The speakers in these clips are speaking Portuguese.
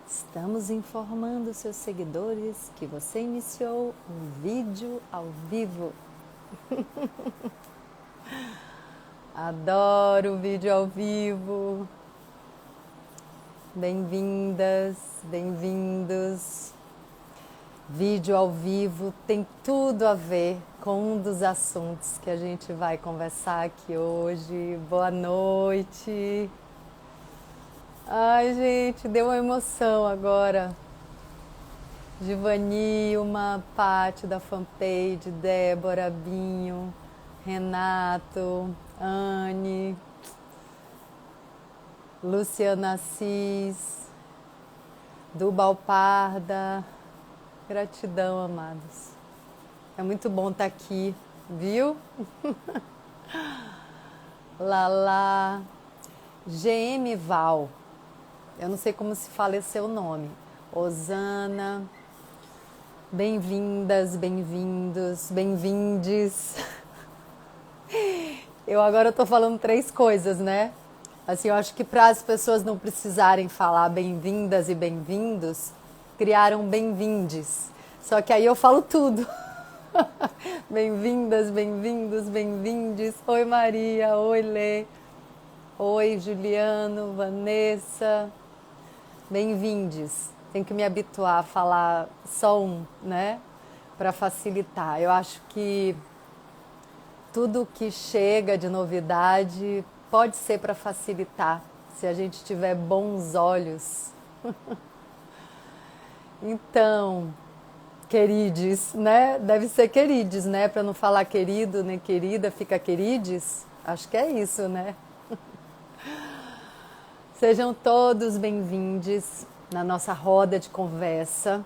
Estamos informando seus seguidores que você iniciou um vídeo ao vivo. Adoro vídeo ao vivo. Bem-vindas, bem-vindos. Vídeo ao vivo tem tudo a ver com um dos assuntos que a gente vai conversar aqui hoje. Boa noite. Ai, gente, deu uma emoção agora. Givanilma, Pati da fanpage, Débora, Binho, Renato, Anne, Luciana Assis, Dubal Parda. Gratidão, amados. É muito bom estar aqui, viu? Lala, GM Val. Eu não sei como se fala esse seu nome. Osana, bem-vindas, bem-vindos, bem-vindes. Eu agora estou falando 3 coisas, né? Assim, eu acho que para as pessoas não precisarem falar bem-vindas e bem-vindos, criaram bem-vindes. Só que aí eu falo tudo. Bem-vindas, bem-vindos, bem-vindes. Oi, Maria. Oi, Lê. Oi, Juliano, Vanessa. Bem-vindes. Tenho que me habituar a falar só um, né? Para facilitar. Eu acho que tudo que chega de novidade pode ser para facilitar, se a gente tiver bons olhos. Então, querides, né? Deve ser querides, né? Para não falar querido nem querida, fica querides. Acho que é isso, né? Sejam todos bem-vindos na nossa roda de conversa.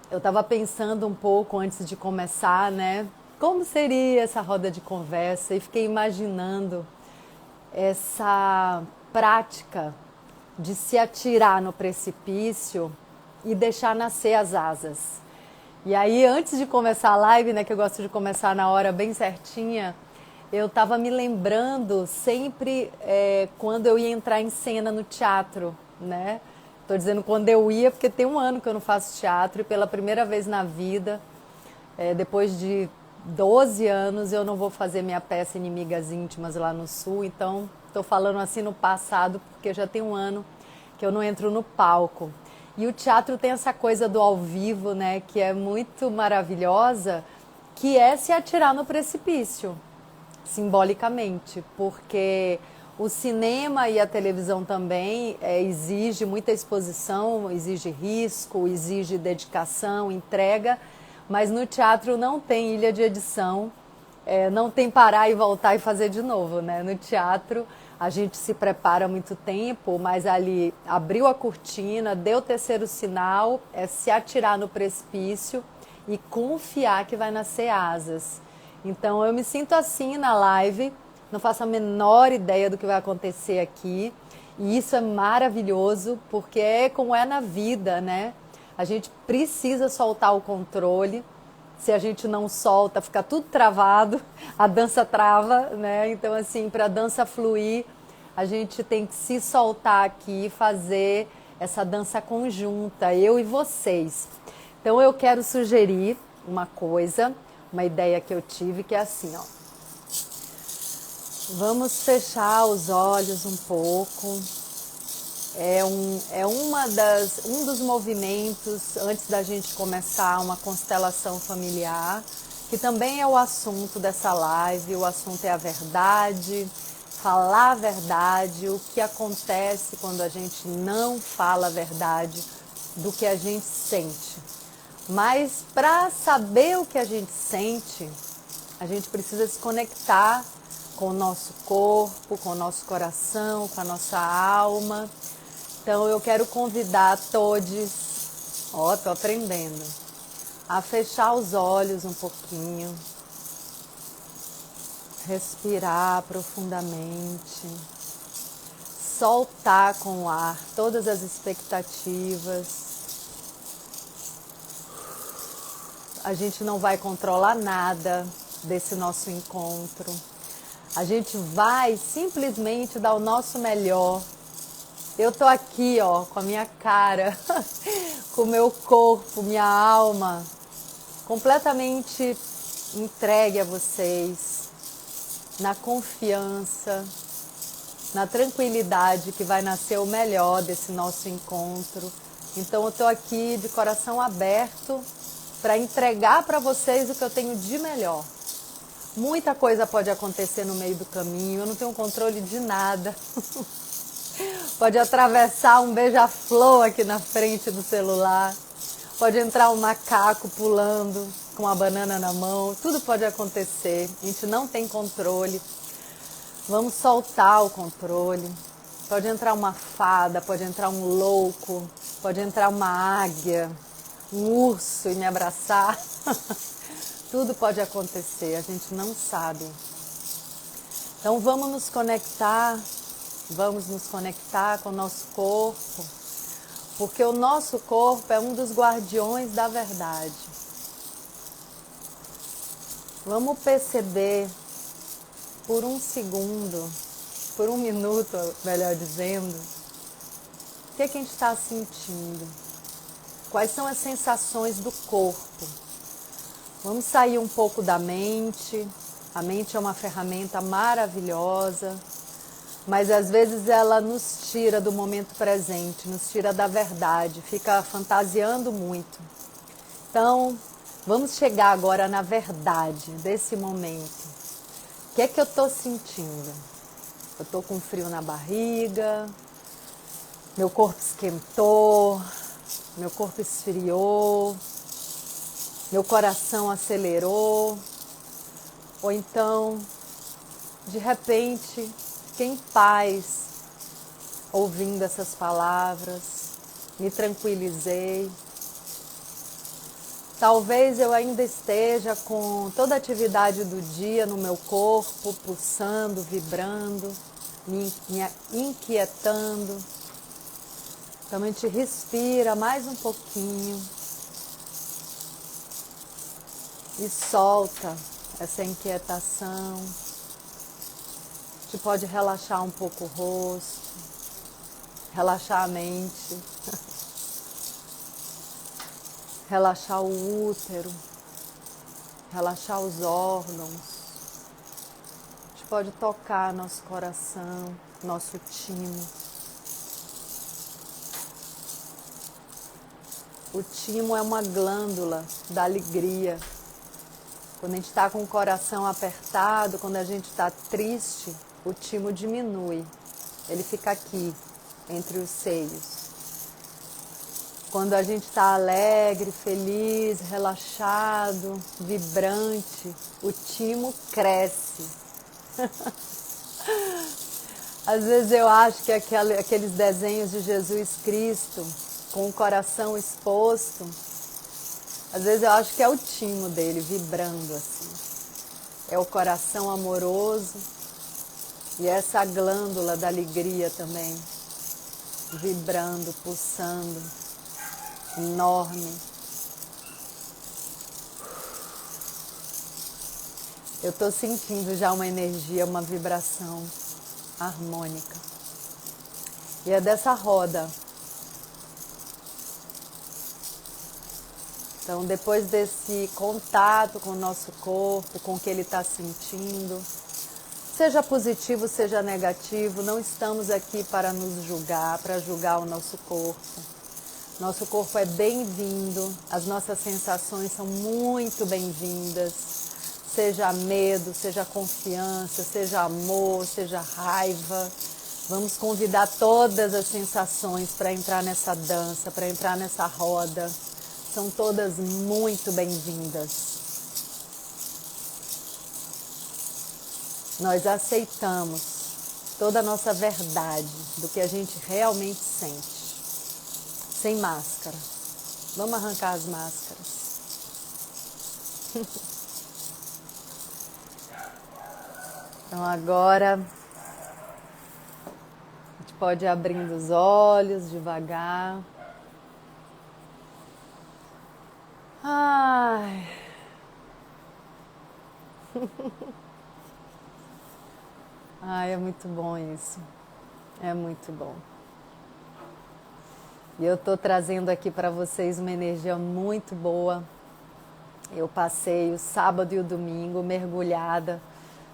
Eu estava pensando um pouco antes de começar, né? Como seria essa roda de conversa? E fiquei imaginando essa prática de se atirar no precipício e deixar nascer as asas. E aí, antes de começar a live, né, que eu gosto de começar na hora bem certinha, eu estava me lembrando sempre quando eu ia entrar em cena no teatro, né? Estou dizendo quando eu ia, porque tem um ano que eu não faço teatro e pela primeira vez na vida, depois de 12 anos, eu não vou fazer minha peça Inimigas Íntimas lá no Sul, então estou falando assim no passado, porque já tem um ano que eu não entro no palco. E o teatro tem essa coisa do ao vivo, né, que é muito maravilhosa, que é se atirar no precipício, simbolicamente, porque o cinema e a televisão também exige muita exposição, exige risco, exige dedicação, entrega, mas no teatro não tem ilha de edição, não tem parar e voltar e fazer de novo, né? No teatro a gente se prepara muito tempo, mas ali abriu a cortina, deu o terceiro sinal, é se atirar no precipício e confiar que vai nascer asas. Então eu me sinto assim na live, não faço a menor ideia do que vai acontecer aqui. E isso é maravilhoso, porque é como é na vida, né? A gente precisa soltar o controle. Se a gente não solta, fica tudo travado, a dança trava, né? Então, assim, para a dança fluir, a gente tem que se soltar aqui e fazer essa dança conjunta, eu e vocês. Então, eu quero sugerir uma coisa, uma ideia que eu tive, que é assim, ó. Vamos fechar os olhos um pouco. Um dos movimentos antes da gente começar uma constelação familiar, que também é o assunto dessa live. O assunto é a verdade, falar a verdade, o que acontece quando a gente não fala a verdade do que a gente sente. Mas para saber o que a gente sente, a gente precisa se conectar com o nosso corpo, com o nosso coração, com a nossa alma. Então eu quero convidar todos, tô aprendendo, a fechar os olhos um pouquinho, respirar profundamente, soltar com o ar todas as expectativas. a gente não vai controlar nada desse nosso encontro. A gente vai simplesmente dar o nosso melhor. Eu tô aqui, ó, com a minha cara, com o meu corpo, minha alma, completamente entregue a vocês, na confiança, na tranquilidade que vai nascer o melhor desse nosso encontro. Então eu tô aqui de coração aberto para entregar para vocês o que eu tenho de melhor. Muita coisa pode acontecer no meio do caminho, eu não tenho controle de nada. Pode atravessar um beija-flor aqui na frente do celular, pode entrar um macaco pulando com uma banana na mão, tudo pode acontecer, a gente não tem controle. Vamos soltar o controle. Pode entrar uma fada, pode entrar um louco, pode entrar uma águia, um urso e me abraçar. Tudo pode acontecer, a gente não sabe. Então vamos nos conectar com o nosso corpo, porque o nosso corpo é um dos guardiões da verdade. Vamos perceber por um segundo, por um minuto, melhor dizendo, o que é que a gente está sentindo? Quais são as sensações do corpo? Vamos sair um pouco da mente. A mente é uma ferramenta maravilhosa, mas às vezes ela nos tira do momento presente, nos tira da verdade, fica fantasiando muito. Então, vamos chegar agora na verdade desse momento. O que é que eu estou sentindo? Eu estou com frio na barriga, meu corpo esquentou, meu corpo esfriou, meu coração acelerou, ou então, de repente, fiquei em paz ouvindo essas palavras, me tranquilizei. Talvez eu ainda esteja com toda a atividade do dia no meu corpo, pulsando, vibrando, me inquietando. Então a gente respira mais um pouquinho e solta essa inquietação. A gente pode relaxar um pouco o rosto, relaxar a mente. Relaxar o útero, relaxar os órgãos. A gente pode tocar nosso coração, nosso timo. O timo é uma glândula da alegria. Quando a gente está com o coração apertado, quando a gente está triste, o timo diminui. Ele fica aqui, entre os seios. Quando a gente está alegre, feliz, relaxado, vibrante, o timo cresce. Às vezes eu acho que aqueles desenhos de Jesus Cristo, com o coração exposto, às vezes eu acho que é o timo dele vibrando assim. É o coração amoroso e essa glândula da alegria também, vibrando, pulsando. Enorme. Eu estou sentindo já uma energia, uma vibração harmônica. E é dessa roda. Então, depois desse contato com o nosso corpo, com o que ele está sentindo, seja positivo, seja negativo, não estamos aqui para nos julgar, para julgar o nosso corpo. Nosso corpo é bem-vindo, as nossas sensações são muito bem-vindas, seja medo, seja confiança, seja amor, seja raiva. Vamos convidar todas as sensações para entrar nessa dança, para entrar nessa roda. São todas muito bem-vindas. Nós aceitamos toda a nossa verdade do que a gente realmente sente. Sem máscara. Vamos arrancar as máscaras. Então agora a gente pode ir abrindo os olhos devagar. Ai, ai, é muito bom isso. É muito bom. E eu tô trazendo aqui para vocês uma energia muito boa. Eu passei o sábado e o domingo mergulhada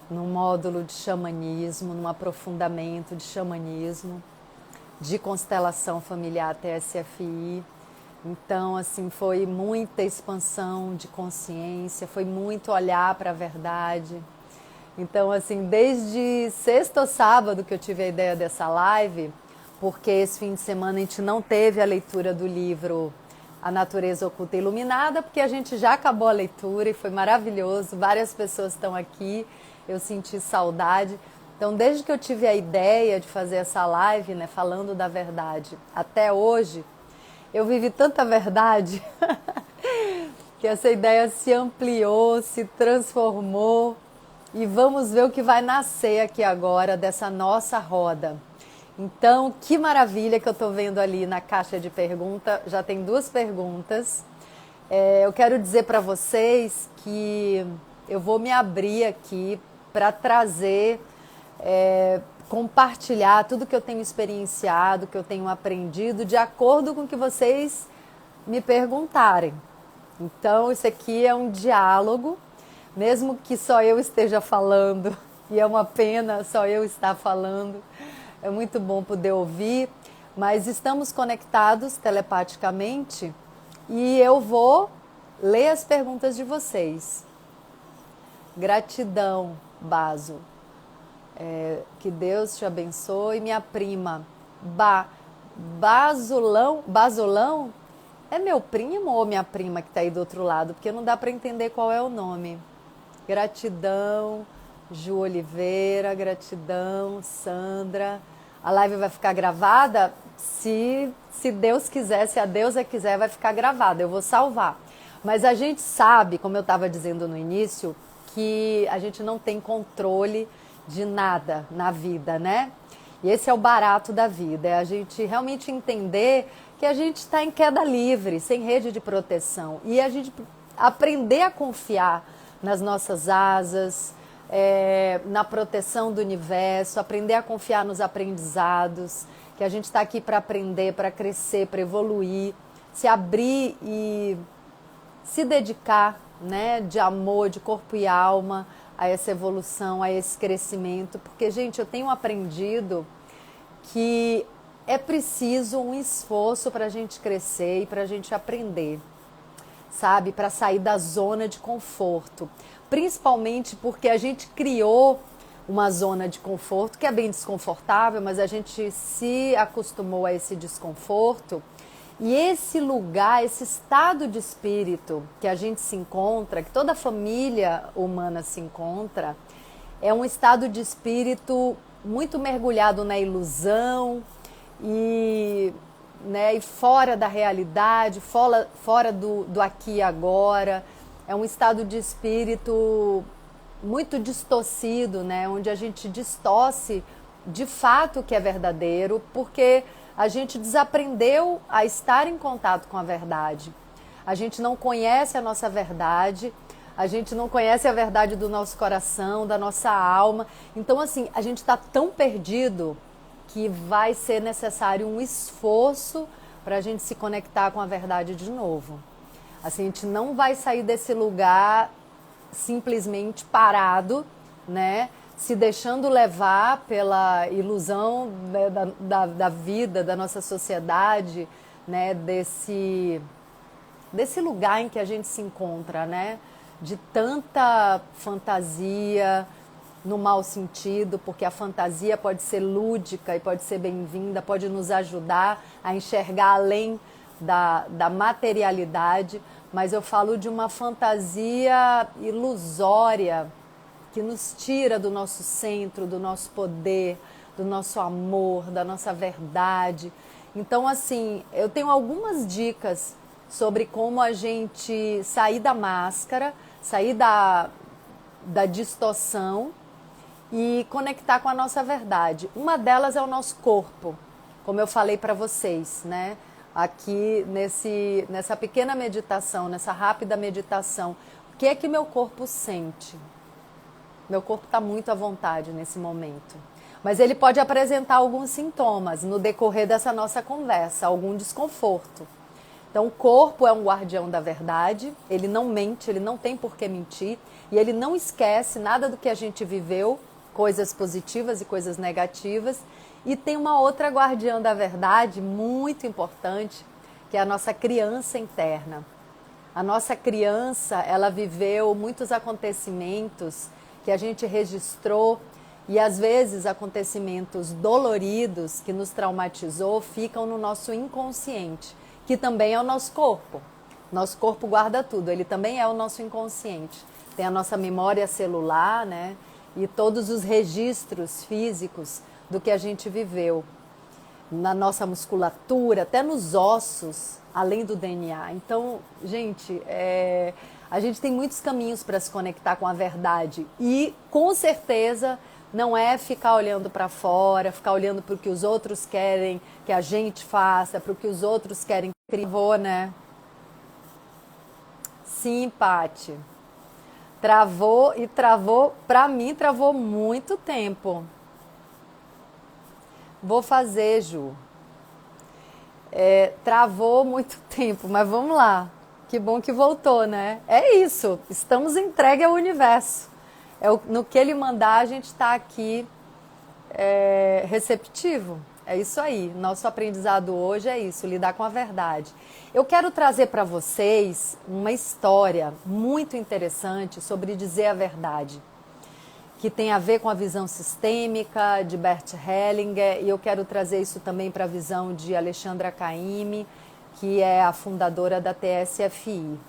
num módulo de xamanismo, num aprofundamento de xamanismo, de constelação familiar TSFI. Então, assim, foi muita expansão de consciência, foi muito olhar para a verdade. Então, assim, desde sexta ou sábado que eu tive a ideia dessa live, porque esse fim de semana a gente não teve a leitura do livro A Natureza Oculta e Iluminada, porque a gente já acabou a leitura e foi maravilhoso, várias pessoas estão aqui, eu senti saudade. Então, desde que eu tive a ideia de fazer essa live, né, falando da verdade, até hoje, eu vivi tanta verdade que essa ideia se ampliou, se transformou e vamos ver o que vai nascer aqui agora dessa nossa roda. Então, que maravilha que eu estou vendo ali na caixa de pergunta, já tem 2 perguntas. Eu quero dizer para vocês que eu vou me abrir aqui para trazer, compartilhar tudo que eu tenho experienciado, que eu tenho aprendido, de acordo com o que vocês me perguntarem. Então, isso aqui é um diálogo, mesmo que só eu esteja falando, e é uma pena só eu estar falando, é muito bom poder ouvir, mas estamos conectados telepaticamente e eu vou ler as perguntas de vocês. Gratidão, Baso. Que Deus te abençoe. Minha prima, Basolão? É meu primo ou minha prima que está aí do outro lado? Porque não dá para entender qual é o nome. Gratidão, Ju Oliveira, gratidão, Sandra. A live vai ficar gravada? Se Deus quiser, se a deusa quiser, vai ficar gravada. Eu vou salvar. Mas a gente sabe, como eu estava dizendo no início, que a gente não tem controle de nada na vida, né? E esse é o barato da vida, é a gente realmente entender que a gente está em queda livre, sem rede de proteção. E a gente aprender a confiar nas nossas asas, na proteção do universo, aprender a confiar nos aprendizados, que a gente está aqui para aprender, para crescer, para evoluir, se abrir e se dedicar, né, de amor, de corpo e alma a essa evolução, a esse crescimento, porque, gente, eu tenho aprendido que é preciso um esforço para a gente crescer e para a gente aprender, sabe, para sair da zona de conforto, principalmente porque a gente criou uma zona de conforto que é bem desconfortável, mas a gente se acostumou a esse desconforto. E esse lugar, esse estado de espírito que a gente se encontra, que toda a família humana se encontra, é um estado de espírito muito mergulhado na ilusão e, né, e fora da realidade, fora do aqui e agora. É um estado de espírito muito distorcido, né, onde a gente distorce de fato o que é verdadeiro, porque a gente desaprendeu a estar em contato com a verdade. A gente não conhece a nossa verdade, a gente não conhece a verdade do nosso coração, da nossa alma. Então, assim, a gente está tão perdido que vai ser necessário um esforço para a gente se conectar com a verdade de novo. Assim, a gente não vai sair desse lugar simplesmente parado, né? Se deixando levar pela ilusão, né, da vida, da nossa sociedade, né, desse lugar em que a gente se encontra, né, de tanta fantasia no mau sentido, porque a fantasia pode ser lúdica e pode ser bem-vinda, pode nos ajudar a enxergar além da materialidade, mas eu falo de uma fantasia ilusória, que nos tira do nosso centro, do nosso poder, do nosso amor, da nossa verdade. Então, assim, eu tenho algumas dicas sobre como a gente sair da máscara, sair da distorção e conectar com a nossa verdade. Uma delas é o nosso corpo, como eu falei para vocês, né? aqui nessa pequena meditação, nessa rápida meditação. O que é que meu corpo sente? Meu corpo está muito à vontade nesse momento. Mas ele pode apresentar alguns sintomas no decorrer dessa nossa conversa, algum desconforto. Então, o corpo é um guardião da verdade, ele não mente, ele não tem por que mentir, e ele não esquece nada do que a gente viveu, coisas positivas e coisas negativas. E tem uma outra guardiã da verdade muito importante, que é a nossa criança interna. A nossa criança, ela viveu muitos acontecimentos que a gente registrou, e às vezes acontecimentos doloridos que nos traumatizou ficam no nosso inconsciente, que também é o nosso corpo. Nosso corpo guarda tudo, ele também é o nosso inconsciente. Tem a nossa memória celular, né? E todos os registros físicos do que a gente viveu. Na nossa musculatura, até nos ossos, além do DNA. Então, gente, a gente tem muitos caminhos para se conectar com a verdade. E, com certeza, não é ficar olhando para fora, ficar olhando para o que os outros querem que a gente faça, para o que os outros querem que eu, né? Sim, Pati. Travou e travou, para mim travou muito tempo. Vou fazer, Ju. Travou muito tempo, mas vamos lá. Que bom que voltou, né? É isso, estamos entregues ao universo. No que ele mandar, a gente está aqui receptivo. É isso aí. Nosso aprendizado hoje é isso, lidar com a verdade. Eu quero trazer para vocês uma história muito interessante sobre dizer a verdade, que tem a ver com a visão sistêmica de Bert Hellinger, e eu quero trazer isso também para a visão de Alexandra Caymmi, que é a fundadora da TSFI.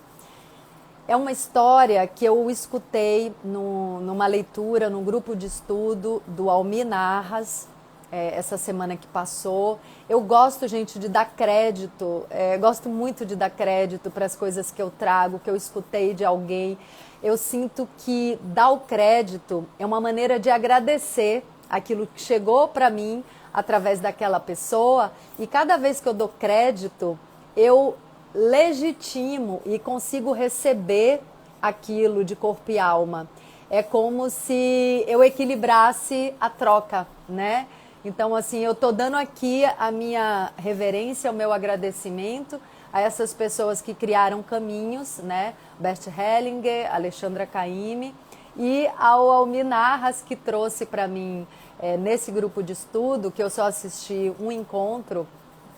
É uma história que eu escutei numa leitura, num grupo de estudo do Almir Narras, essa semana que passou. Eu gosto, gente, de dar crédito, gosto muito de dar crédito para as coisas que eu trago, que eu escutei de alguém. Eu sinto que dar o crédito é uma maneira de agradecer aquilo que chegou para mim através daquela pessoa, e cada vez que eu dou crédito, eu legitimo e consigo receber aquilo de corpo e alma. É como se eu equilibrasse a troca, né? Então, assim, eu estou dando aqui a minha reverência, o meu agradecimento a essas pessoas que criaram caminhos, né? Bert Hellinger, Alexandra Caymmi, e ao Almir Narras, que trouxe para mim, nesse grupo de estudo, que eu só assisti um encontro,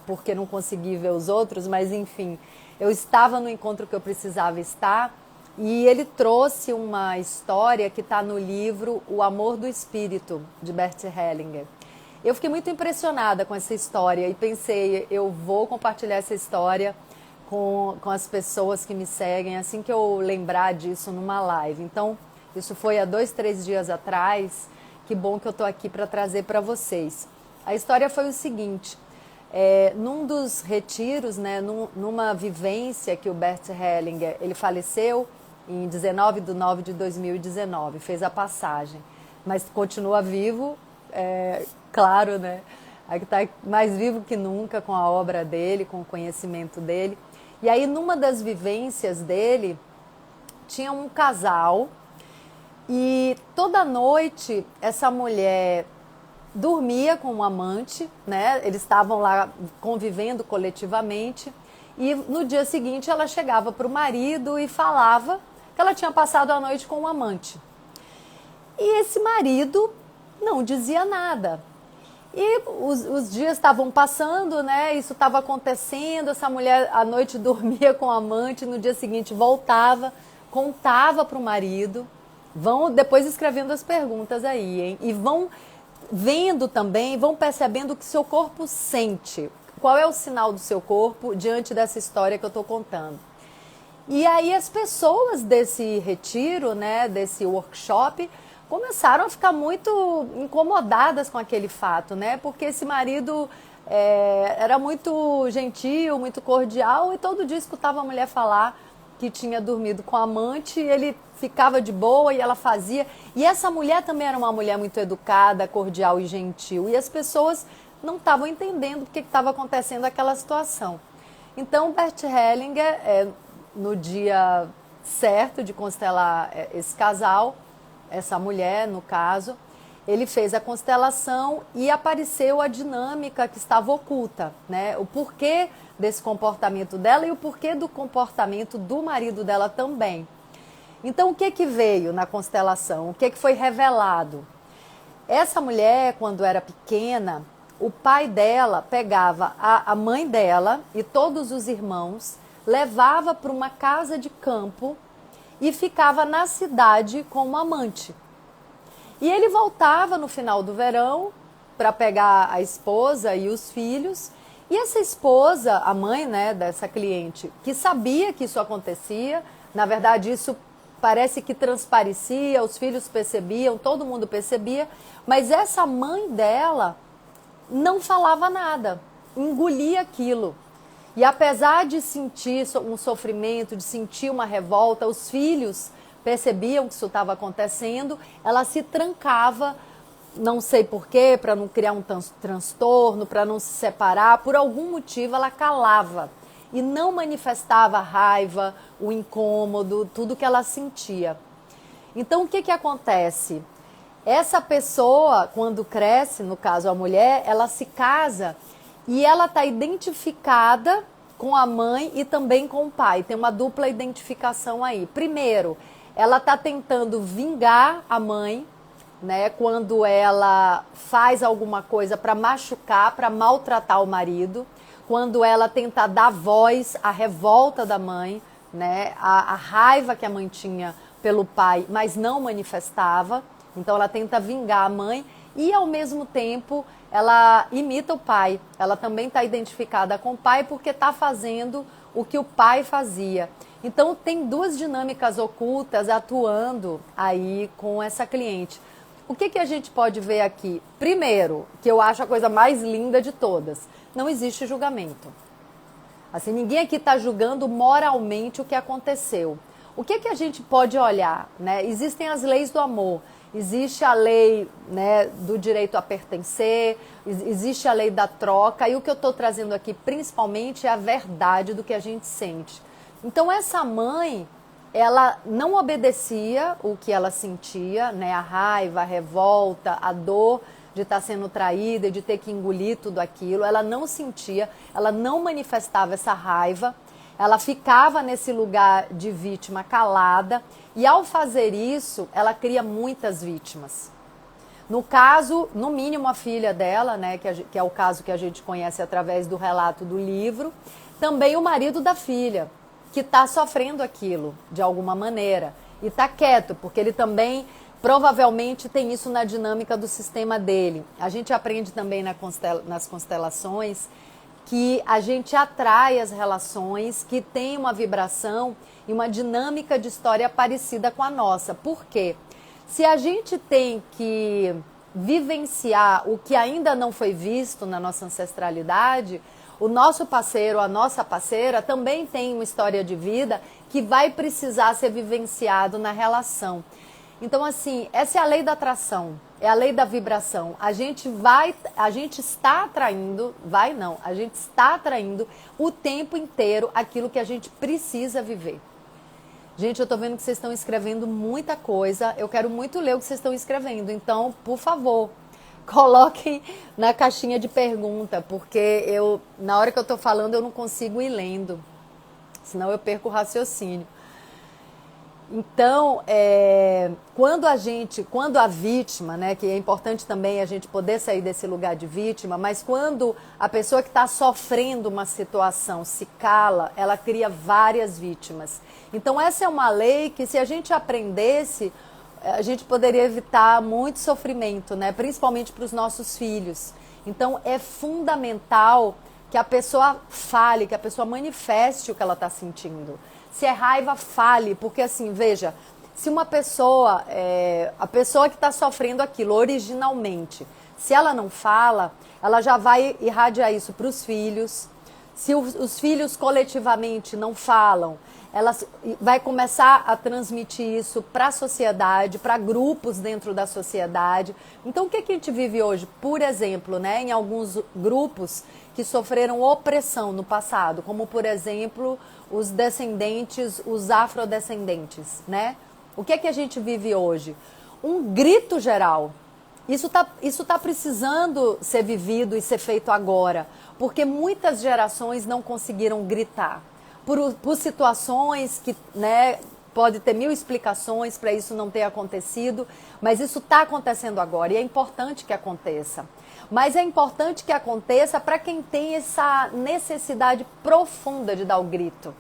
porque não consegui ver os outros, mas enfim, eu estava no encontro que eu precisava estar, e ele trouxe uma história que está no livro O Amor do Espírito, de Bert Hellinger. Eu fiquei muito impressionada com essa história e pensei, eu vou compartilhar essa história com as pessoas que me seguem assim que eu lembrar disso numa live. Então, isso foi há 2, 3 dias atrás. Que bom que eu estou aqui para trazer para vocês. A história foi o seguinte, num dos retiros, né, numa vivência que o Bert Hellinger, ele faleceu em 19/9/2019, fez a passagem, mas continua vivo, claro, né? Está mais vivo que nunca com a obra dele, com o conhecimento dele. E aí, numa das vivências dele, tinha um casal e toda noite essa mulher dormia com um amante, né? Eles estavam lá convivendo coletivamente, e no dia seguinte ela chegava para o marido e falava que ela tinha passado a noite com um amante. E esse marido não dizia nada. E os dias estavam passando, né? Isso estava acontecendo, essa mulher à noite dormia com o amante, no dia seguinte voltava, contava para o marido. Vão depois escrevendo as perguntas aí, hein? E vão vendo também, vão percebendo o que seu corpo sente. Qual é o sinal do seu corpo diante dessa história que eu estou contando? E aí as pessoas desse retiro, né, desse workshop, começaram a ficar muito incomodadas com aquele fato, né? Porque esse marido era muito gentil, muito cordial, e todo dia escutava a mulher falar que tinha dormido com a amante, e ele ficava de boa e ela fazia. E essa mulher também era uma mulher muito educada, cordial e gentil. E as pessoas não estavam entendendo o que estava acontecendo naquela situação. Então, Bert Hellinger, no dia certo de constelar esse casal, essa mulher, no caso, ele fez a constelação e apareceu a dinâmica que estava oculta, né? O porquê desse comportamento dela e o porquê do comportamento do marido dela também. Então, o que que veio na constelação? O que que foi revelado? Essa mulher, quando era pequena, o pai dela pegava a mãe dela e todos os irmãos, levava para uma casa de campo e ficava na cidade com uma amante. E ele voltava no final do verão para pegar a esposa e os filhos. E essa esposa, a mãe, né, dessa cliente, que sabia que isso acontecia, na verdade isso parece que transparecia, os filhos percebiam, todo mundo percebia, mas essa mãe dela não falava nada, engolia aquilo. E apesar de sentir um sofrimento, de sentir uma revolta, os filhos percebiam que isso estava acontecendo, ela se trancava, não sei porquê, para não criar um transtorno, para não se separar, por algum motivo ela calava e não manifestava a raiva, o incômodo, tudo que ela sentia. Então o que que acontece? Essa pessoa, quando cresce, no caso a mulher, ela se casa e ela está identificada com a mãe e também com o pai. Tem uma dupla identificação aí. Primeiro, ela está tentando vingar a mãe, né, quando ela faz alguma coisa para machucar, para maltratar o marido, quando ela tenta dar voz à revolta da mãe, né, a raiva que a mãe tinha pelo pai, mas não manifestava. Então ela tenta vingar a mãe e ao mesmo tempo ela imita o pai. Ela também está identificada com o pai porque está fazendo o que o pai fazia. Então tem duas dinâmicas ocultas atuando aí com essa cliente. O que que a gente pode ver aqui? Primeiro, que eu acho a coisa mais linda de todas, não existe julgamento. Assim, ninguém aqui está julgando moralmente o que aconteceu. O que que a gente pode olhar, né? Existem as leis do amor. Existe a lei, né, do direito a pertencer, existe a lei da troca, e o que eu estou trazendo aqui principalmente é a verdade do que a gente sente. Então essa mãe, ela não obedecia o que ela sentia, né, a raiva, a revolta, a dor de estar sendo traída e de ter que engolir tudo aquilo, ela não sentia, ela não manifestava essa raiva, ela ficava nesse lugar de vítima calada e ao fazer isso, ela cria muitas vítimas. No caso, no mínimo a filha dela, né, que é o caso que a gente conhece através do relato do livro, também o marido da filha, que está sofrendo aquilo de alguma maneira e está quieto, porque ele também provavelmente tem isso na dinâmica do sistema dele. A gente aprende também nas constelações que a gente atrai as relações que têm uma vibração e uma dinâmica de história parecida com a nossa. Por quê? Se a gente tem que vivenciar o que ainda não foi visto na nossa ancestralidade, o nosso parceiro, a nossa parceira também tem uma história de vida que vai precisar ser vivenciado na relação. Então, assim, essa é a lei da atração, é a lei da vibração. A gente está atraindo, a gente está atraindo o tempo inteiro aquilo que a gente precisa viver. Gente, eu tô vendo que vocês estão escrevendo muita coisa, eu quero muito ler o que vocês estão escrevendo, então, por favor, coloquem na caixinha de pergunta, porque na hora que eu tô falando, eu não consigo ir lendo, senão eu perco o raciocínio. Então, quando a vítima, né, que é importante também a gente poder sair desse lugar de vítima, mas quando a pessoa que está sofrendo uma situação se cala, ela cria várias vítimas. Então, essa é uma lei que se a gente aprendesse, a gente poderia evitar muito sofrimento, né, principalmente para os nossos filhos. Então, é fundamental que a pessoa fale, que a pessoa manifeste o que ela está sentindo. Se é raiva, fale, porque assim, veja, se uma pessoa, a pessoa que está sofrendo aquilo originalmente, se ela não fala, ela já vai irradiar isso para os filhos. Se os filhos coletivamente não falam, ela vai começar a transmitir isso para a sociedade, para grupos dentro da sociedade. Então, o que a gente vive hoje? Por exemplo, né, em alguns grupos que sofreram opressão no passado, como, por exemplo, os descendentes, os afrodescendentes, né? O que a gente vive hoje? Um grito geral. Isso tá precisando ser vivido e ser feito agora, porque muitas gerações não conseguiram gritar. Por situações que, né, pode ter mil explicações para isso não ter acontecido, mas isso está acontecendo agora e é importante que aconteça. Mas é importante que aconteça para quem tem essa necessidade profunda de dar o grito.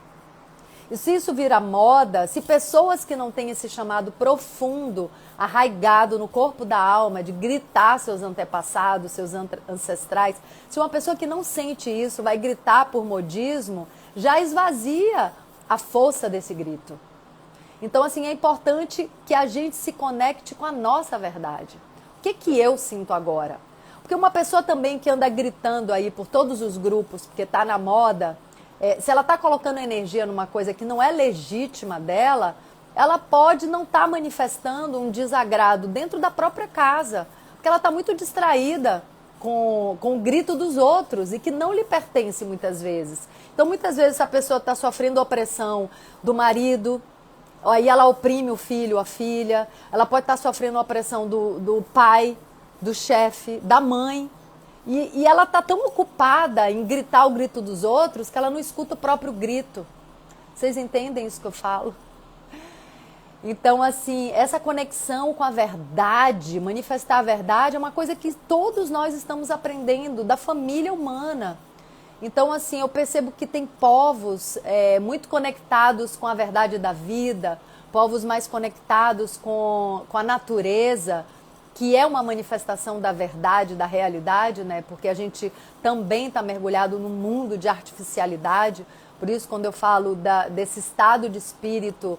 E se isso vira moda, se pessoas que não têm esse chamado profundo, arraigado no corpo da alma, de gritar seus antepassados, seus ancestrais, se uma pessoa que não sente isso vai gritar por modismo, já esvazia a força desse grito. Então, assim, é importante que a gente se conecte com a nossa verdade. O que eu sinto agora? Porque uma pessoa também que anda gritando aí por todos os grupos, porque está na moda, se ela está colocando energia numa coisa que não é legítima dela, ela pode não estar manifestando um desagrado dentro da própria casa, porque ela está muito distraída com o grito dos outros e que não lhe pertence muitas vezes. Então, muitas vezes, a pessoa está sofrendo opressão do marido, aí ela oprime o filho, a filha, ela pode estar sofrendo opressão do pai, do chefe, da mãe. E ela está tão ocupada em gritar o grito dos outros que ela não escuta o próprio grito. Vocês entendem isso que eu falo? Então, assim, essa conexão com a verdade, manifestar a verdade, é uma coisa que todos nós estamos aprendendo da família humana. Então, assim, eu percebo que tem povos muito conectados com a verdade da vida, povos mais conectados com a natureza, que é uma manifestação da verdade, da realidade, né? Porque a gente também está mergulhado num mundo de artificialidade. Por isso, quando eu falo desse estado de espírito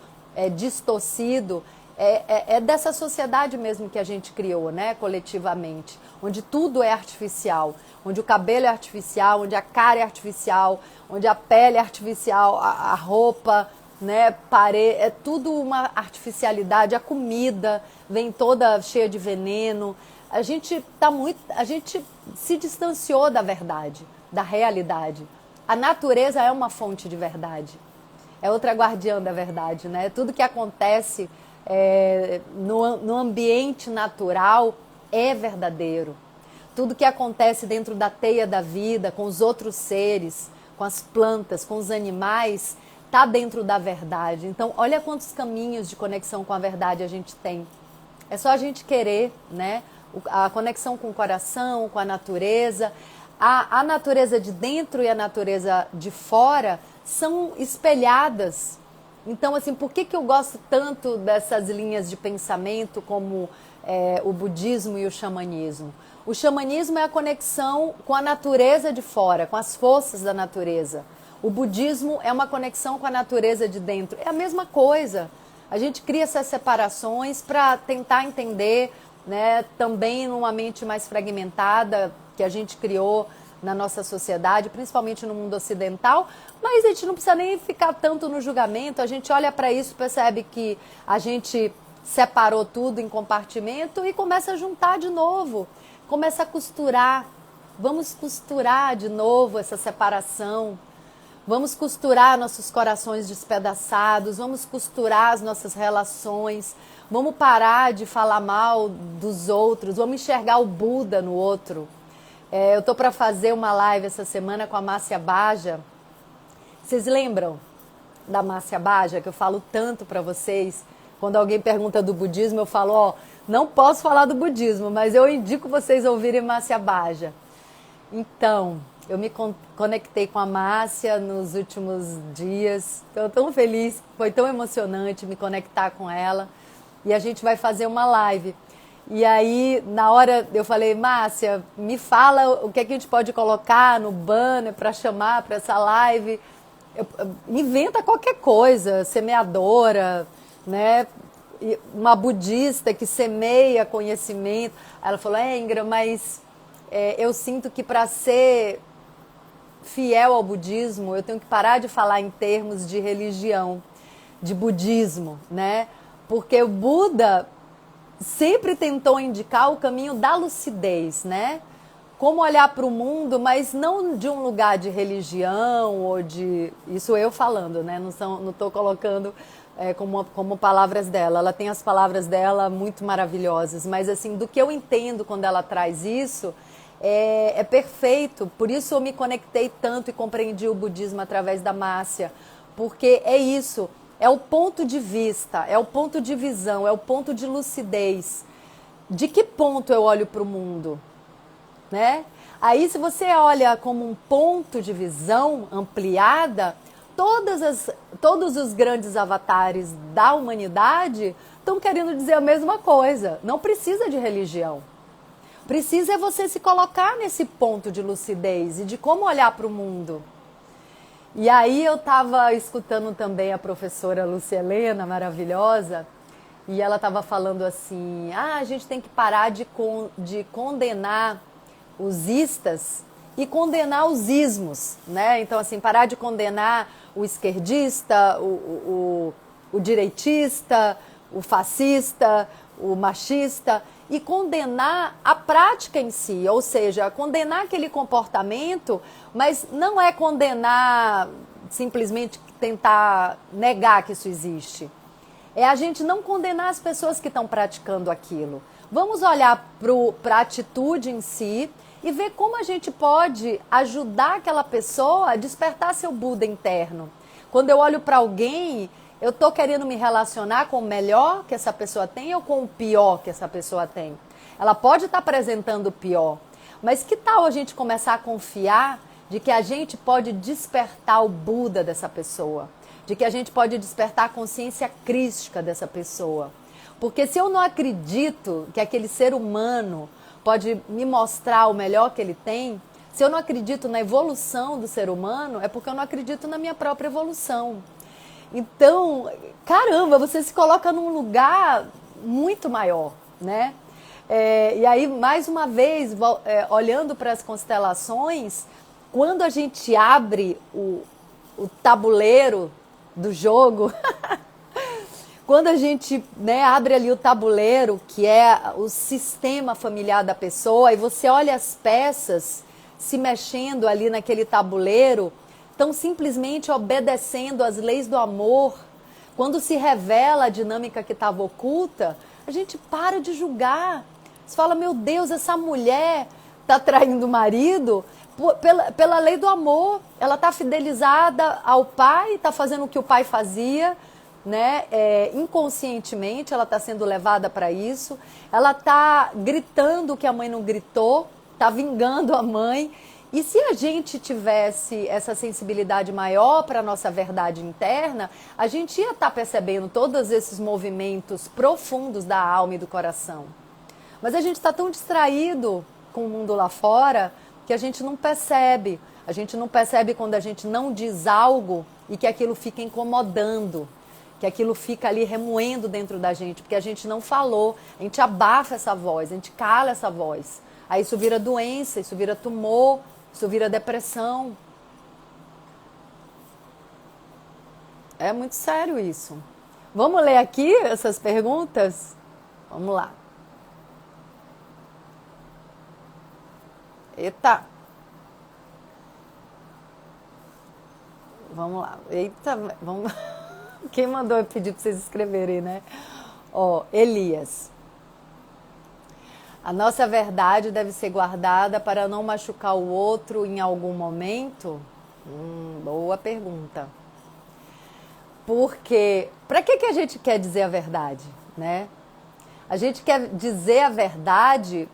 distorcido, é dessa sociedade mesmo que a gente criou, né? Coletivamente, onde tudo é artificial, onde o cabelo é artificial, onde a cara é artificial, onde a pele é artificial, a roupa, né, é tudo uma artificialidade, a comida vem toda cheia de veneno. A gente se distanciou da verdade, da realidade. A natureza é uma fonte de verdade, é outra guardiã da verdade, né? Tudo que acontece no ambiente natural é verdadeiro. Tudo que acontece dentro da teia da vida, com os outros seres, com as plantas, com os animais, está dentro da verdade. Então, olha quantos caminhos de conexão com a verdade a gente tem. É só a gente querer, né? A conexão com o coração, com a natureza. A natureza de dentro e a natureza de fora são espelhadas. Então, assim, por que eu gosto tanto dessas linhas de pensamento como o budismo e o xamanismo? O xamanismo é a conexão com a natureza de fora, com as forças da natureza. O budismo é uma conexão com a natureza de dentro. É a mesma coisa. A gente cria essas separações para tentar entender, né, também numa mente mais fragmentada que a gente criou na nossa sociedade, principalmente no mundo ocidental, mas a gente não precisa nem ficar tanto no julgamento. A gente olha para isso, percebe que a gente separou tudo em compartimento e começa a juntar de novo, começa a costurar. Vamos costurar de novo essa separação. Vamos costurar nossos corações despedaçados, vamos costurar as nossas relações, vamos parar de falar mal dos outros, vamos enxergar o Buda no outro. Eu estou para fazer uma live essa semana com a Márcia Baja. Vocês lembram da Márcia Baja, que eu falo tanto para vocês? Quando alguém pergunta do budismo, eu falo, não posso falar do budismo, mas eu indico vocês ouvirem Márcia Baja. Então, eu me conectei com a Márcia nos últimos dias. Estou tão feliz, foi tão emocionante me conectar com ela. E a gente vai fazer uma live. E aí, na hora, eu falei, Márcia, me fala o que a gente pode colocar no banner para chamar para essa live. Inventa qualquer coisa, semeadora, né? Uma budista que semeia conhecimento. Aí ela falou, Ingra, mas eu sinto que para ser fiel ao budismo, eu tenho que parar de falar em termos de religião, de budismo, né? Porque o Buda sempre tentou indicar o caminho da lucidez, né? Como olhar para o mundo, mas não de um lugar de religião ou de... Isso eu falando, né? Não estou colocando como palavras dela. Ela tem as palavras dela muito maravilhosas, mas assim, do que eu entendo quando ela traz isso, é perfeito. Por isso eu me conectei tanto e compreendi o budismo através da Márcia, porque é isso. É o ponto de vista, é o ponto de visão, é o ponto de lucidez. De que ponto eu olho para o mundo? Né? Aí, se você olha como um ponto de visão ampliada, todos os grandes avatares da humanidade estão querendo dizer a mesma coisa. Não precisa de religião. Precisa é você se colocar nesse ponto de lucidez e de como olhar para o mundo. E aí eu estava escutando também a professora Lúcia Helena, maravilhosa, e ela estava falando assim, a gente tem que parar de condenar os istas e condenar os ismos, né? Então, assim, parar de condenar o esquerdista, o direitista, o fascista, o machista, e condenar a prática em si, ou seja, condenar aquele comportamento, mas não é condenar simplesmente tentar negar que isso existe. É a gente não condenar as pessoas que estão praticando aquilo. Vamos olhar para a atitude em si e ver como a gente pode ajudar aquela pessoa a despertar seu Buda interno. Quando eu olho para alguém, eu estou querendo me relacionar com o melhor que essa pessoa tem ou com o pior que essa pessoa tem? Ela pode estar apresentando o pior, mas que tal a gente começar a confiar de que a gente pode despertar o Buda dessa pessoa? De que a gente pode despertar a consciência crística dessa pessoa? Porque se eu não acredito que aquele ser humano pode me mostrar o melhor que ele tem, se eu não acredito na evolução do ser humano, é porque eu não acredito na minha própria evolução. Então, caramba, você se coloca num lugar muito maior, né? E aí, mais uma vez, olhando para as constelações, quando a gente abre o tabuleiro do jogo, quando a gente, né, abre ali o tabuleiro, que é o sistema familiar da pessoa, e você olha as peças se mexendo ali naquele tabuleiro, estão simplesmente obedecendo às leis do amor. Quando se revela a dinâmica que estava oculta, a gente para de julgar. Você fala, meu Deus, essa mulher está traindo o marido pela lei do amor. Ela está fidelizada ao pai, está fazendo o que o pai fazia, né? Inconscientemente ela está sendo levada para isso. Ela está gritando o que a mãe não gritou, está vingando a mãe. E se a gente tivesse essa sensibilidade maior para a nossa verdade interna, a gente ia estar percebendo todos esses movimentos profundos da alma e do coração. Mas a gente está tão distraído com o mundo lá fora que a gente não percebe. A gente não percebe quando a gente não diz algo e que aquilo fica incomodando, que aquilo fica ali remoendo dentro da gente, porque a gente não falou, a gente abafa essa voz, a gente cala essa voz. Aí isso vira doença, isso vira tumor, isso vira depressão. É muito sério isso. Vamos ler aqui essas perguntas? Vamos lá. Eita. Vamos lá. Eita, vamos. Quem mandou eu pedir para vocês escreverem, né? Elias. A nossa verdade deve ser guardada para não machucar o outro em algum momento? Boa pergunta. Porque, para que a gente quer dizer a verdade, né? A gente quer dizer a verdade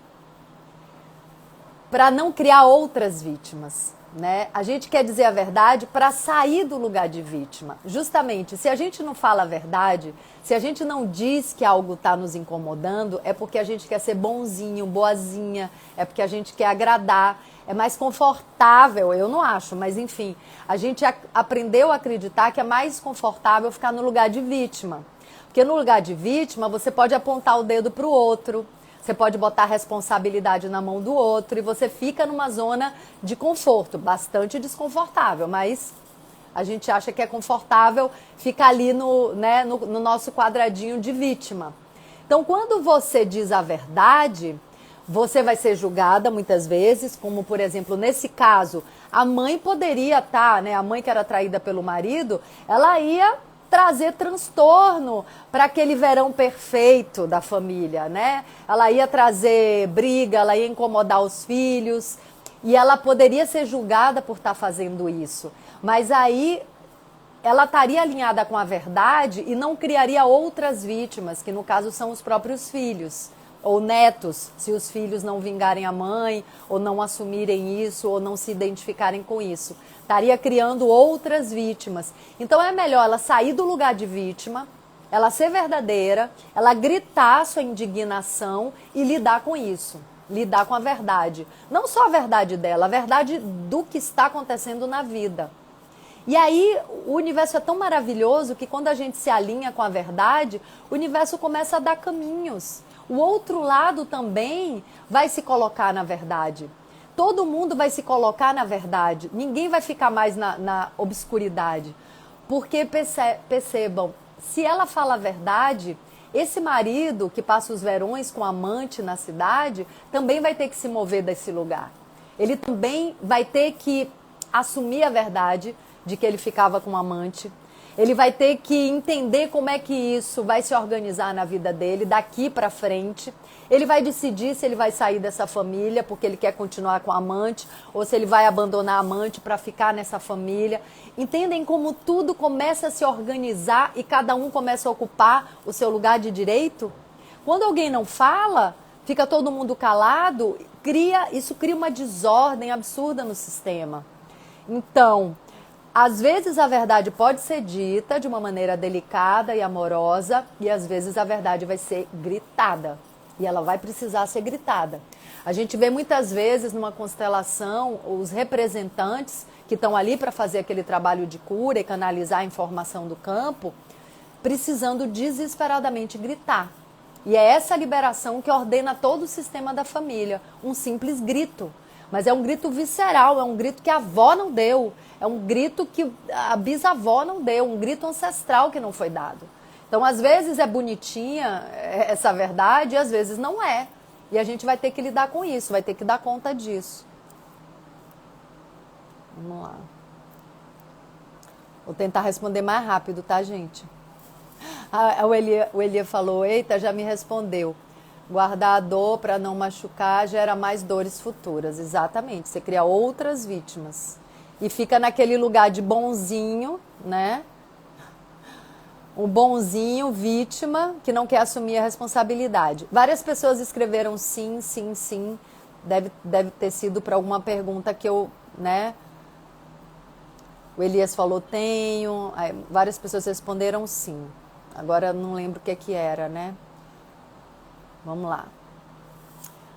para não criar outras vítimas, né? A gente quer dizer a verdade para sair do lugar de vítima. Justamente, se a gente não fala a verdade, se a gente não diz que algo está nos incomodando, é porque a gente quer ser bonzinho, boazinha, é porque a gente quer agradar, é mais confortável, eu não acho, mas enfim, a gente aprendeu a acreditar que é mais confortável ficar no lugar de vítima. Porque no lugar de vítima, você pode apontar o dedo para o outro, Você pode botar a responsabilidade na mão do outro e você fica numa zona de conforto, bastante desconfortável, mas a gente acha que é confortável ficar ali no nosso quadradinho de vítima. Então, quando você diz a verdade, você vai ser julgada muitas vezes, como, por exemplo, nesse caso, a mãe poderia estar, né, a mãe que era traída pelo marido, ela ia trazer transtorno para aquele verão perfeito da família, né? Ela ia trazer briga, ela ia incomodar os filhos, e ela poderia ser julgada por estar fazendo isso. Mas aí ela estaria alinhada com a verdade e não criaria outras vítimas, que no caso são os próprios filhos, ou netos, se os filhos não vingarem a mãe, ou não assumirem isso, ou não se identificarem com isso. Estaria criando outras vítimas. Então é melhor ela sair do lugar de vítima, ela ser verdadeira, ela gritar sua indignação e lidar com isso. Lidar com a verdade. Não só a verdade dela, a verdade do que está acontecendo na vida. E aí o universo é tão maravilhoso que quando a gente se alinha com a verdade, o universo começa a dar caminhos. O outro lado também vai se colocar na verdade. Todo mundo vai se colocar na verdade. Ninguém vai ficar mais na obscuridade. Porque percebam, se ela fala a verdade, esse marido que passa os verões com amante na cidade também vai ter que se mover desse lugar. Ele também vai ter que assumir a verdade de que ele ficava com um amante. Ele vai ter que entender como é que isso vai se organizar na vida dele daqui para frente. Ele vai decidir se ele vai sair dessa família porque ele quer continuar com a amante ou se ele vai abandonar a amante para ficar nessa família. Entendem como tudo começa a se organizar e cada um começa a ocupar o seu lugar de direito? Quando alguém não fala, fica todo mundo calado, isso cria uma desordem absurda no sistema. Então, às vezes a verdade pode ser dita de uma maneira delicada e amorosa e às vezes a verdade vai ser gritada e ela vai precisar ser gritada. A gente vê muitas vezes numa constelação os representantes que estão ali para fazer aquele trabalho de cura e canalizar a informação do campo precisando desesperadamente gritar. E é essa liberação que ordena todo o sistema da família, um simples grito. Mas é um grito visceral, é um grito que a avó não deu, é um grito que a bisavó não deu, um grito ancestral que não foi dado. Então, às vezes é bonitinha essa verdade e às vezes não é. E a gente vai ter que lidar com isso, vai ter que dar conta disso. Vamos lá. Vou tentar responder mais rápido, tá, gente? O Elia falou, eita, já me respondeu. Guardar a dor para não machucar gera mais dores futuras. Exatamente, você cria outras vítimas. E fica naquele lugar de bonzinho, né? Um bonzinho, vítima, que não quer assumir a responsabilidade. Várias pessoas escreveram sim, sim, sim. Deve ter sido para alguma pergunta que eu, né? O Elias falou tenho. Aí, várias pessoas responderam sim. Agora não lembro o que era, né? Vamos lá.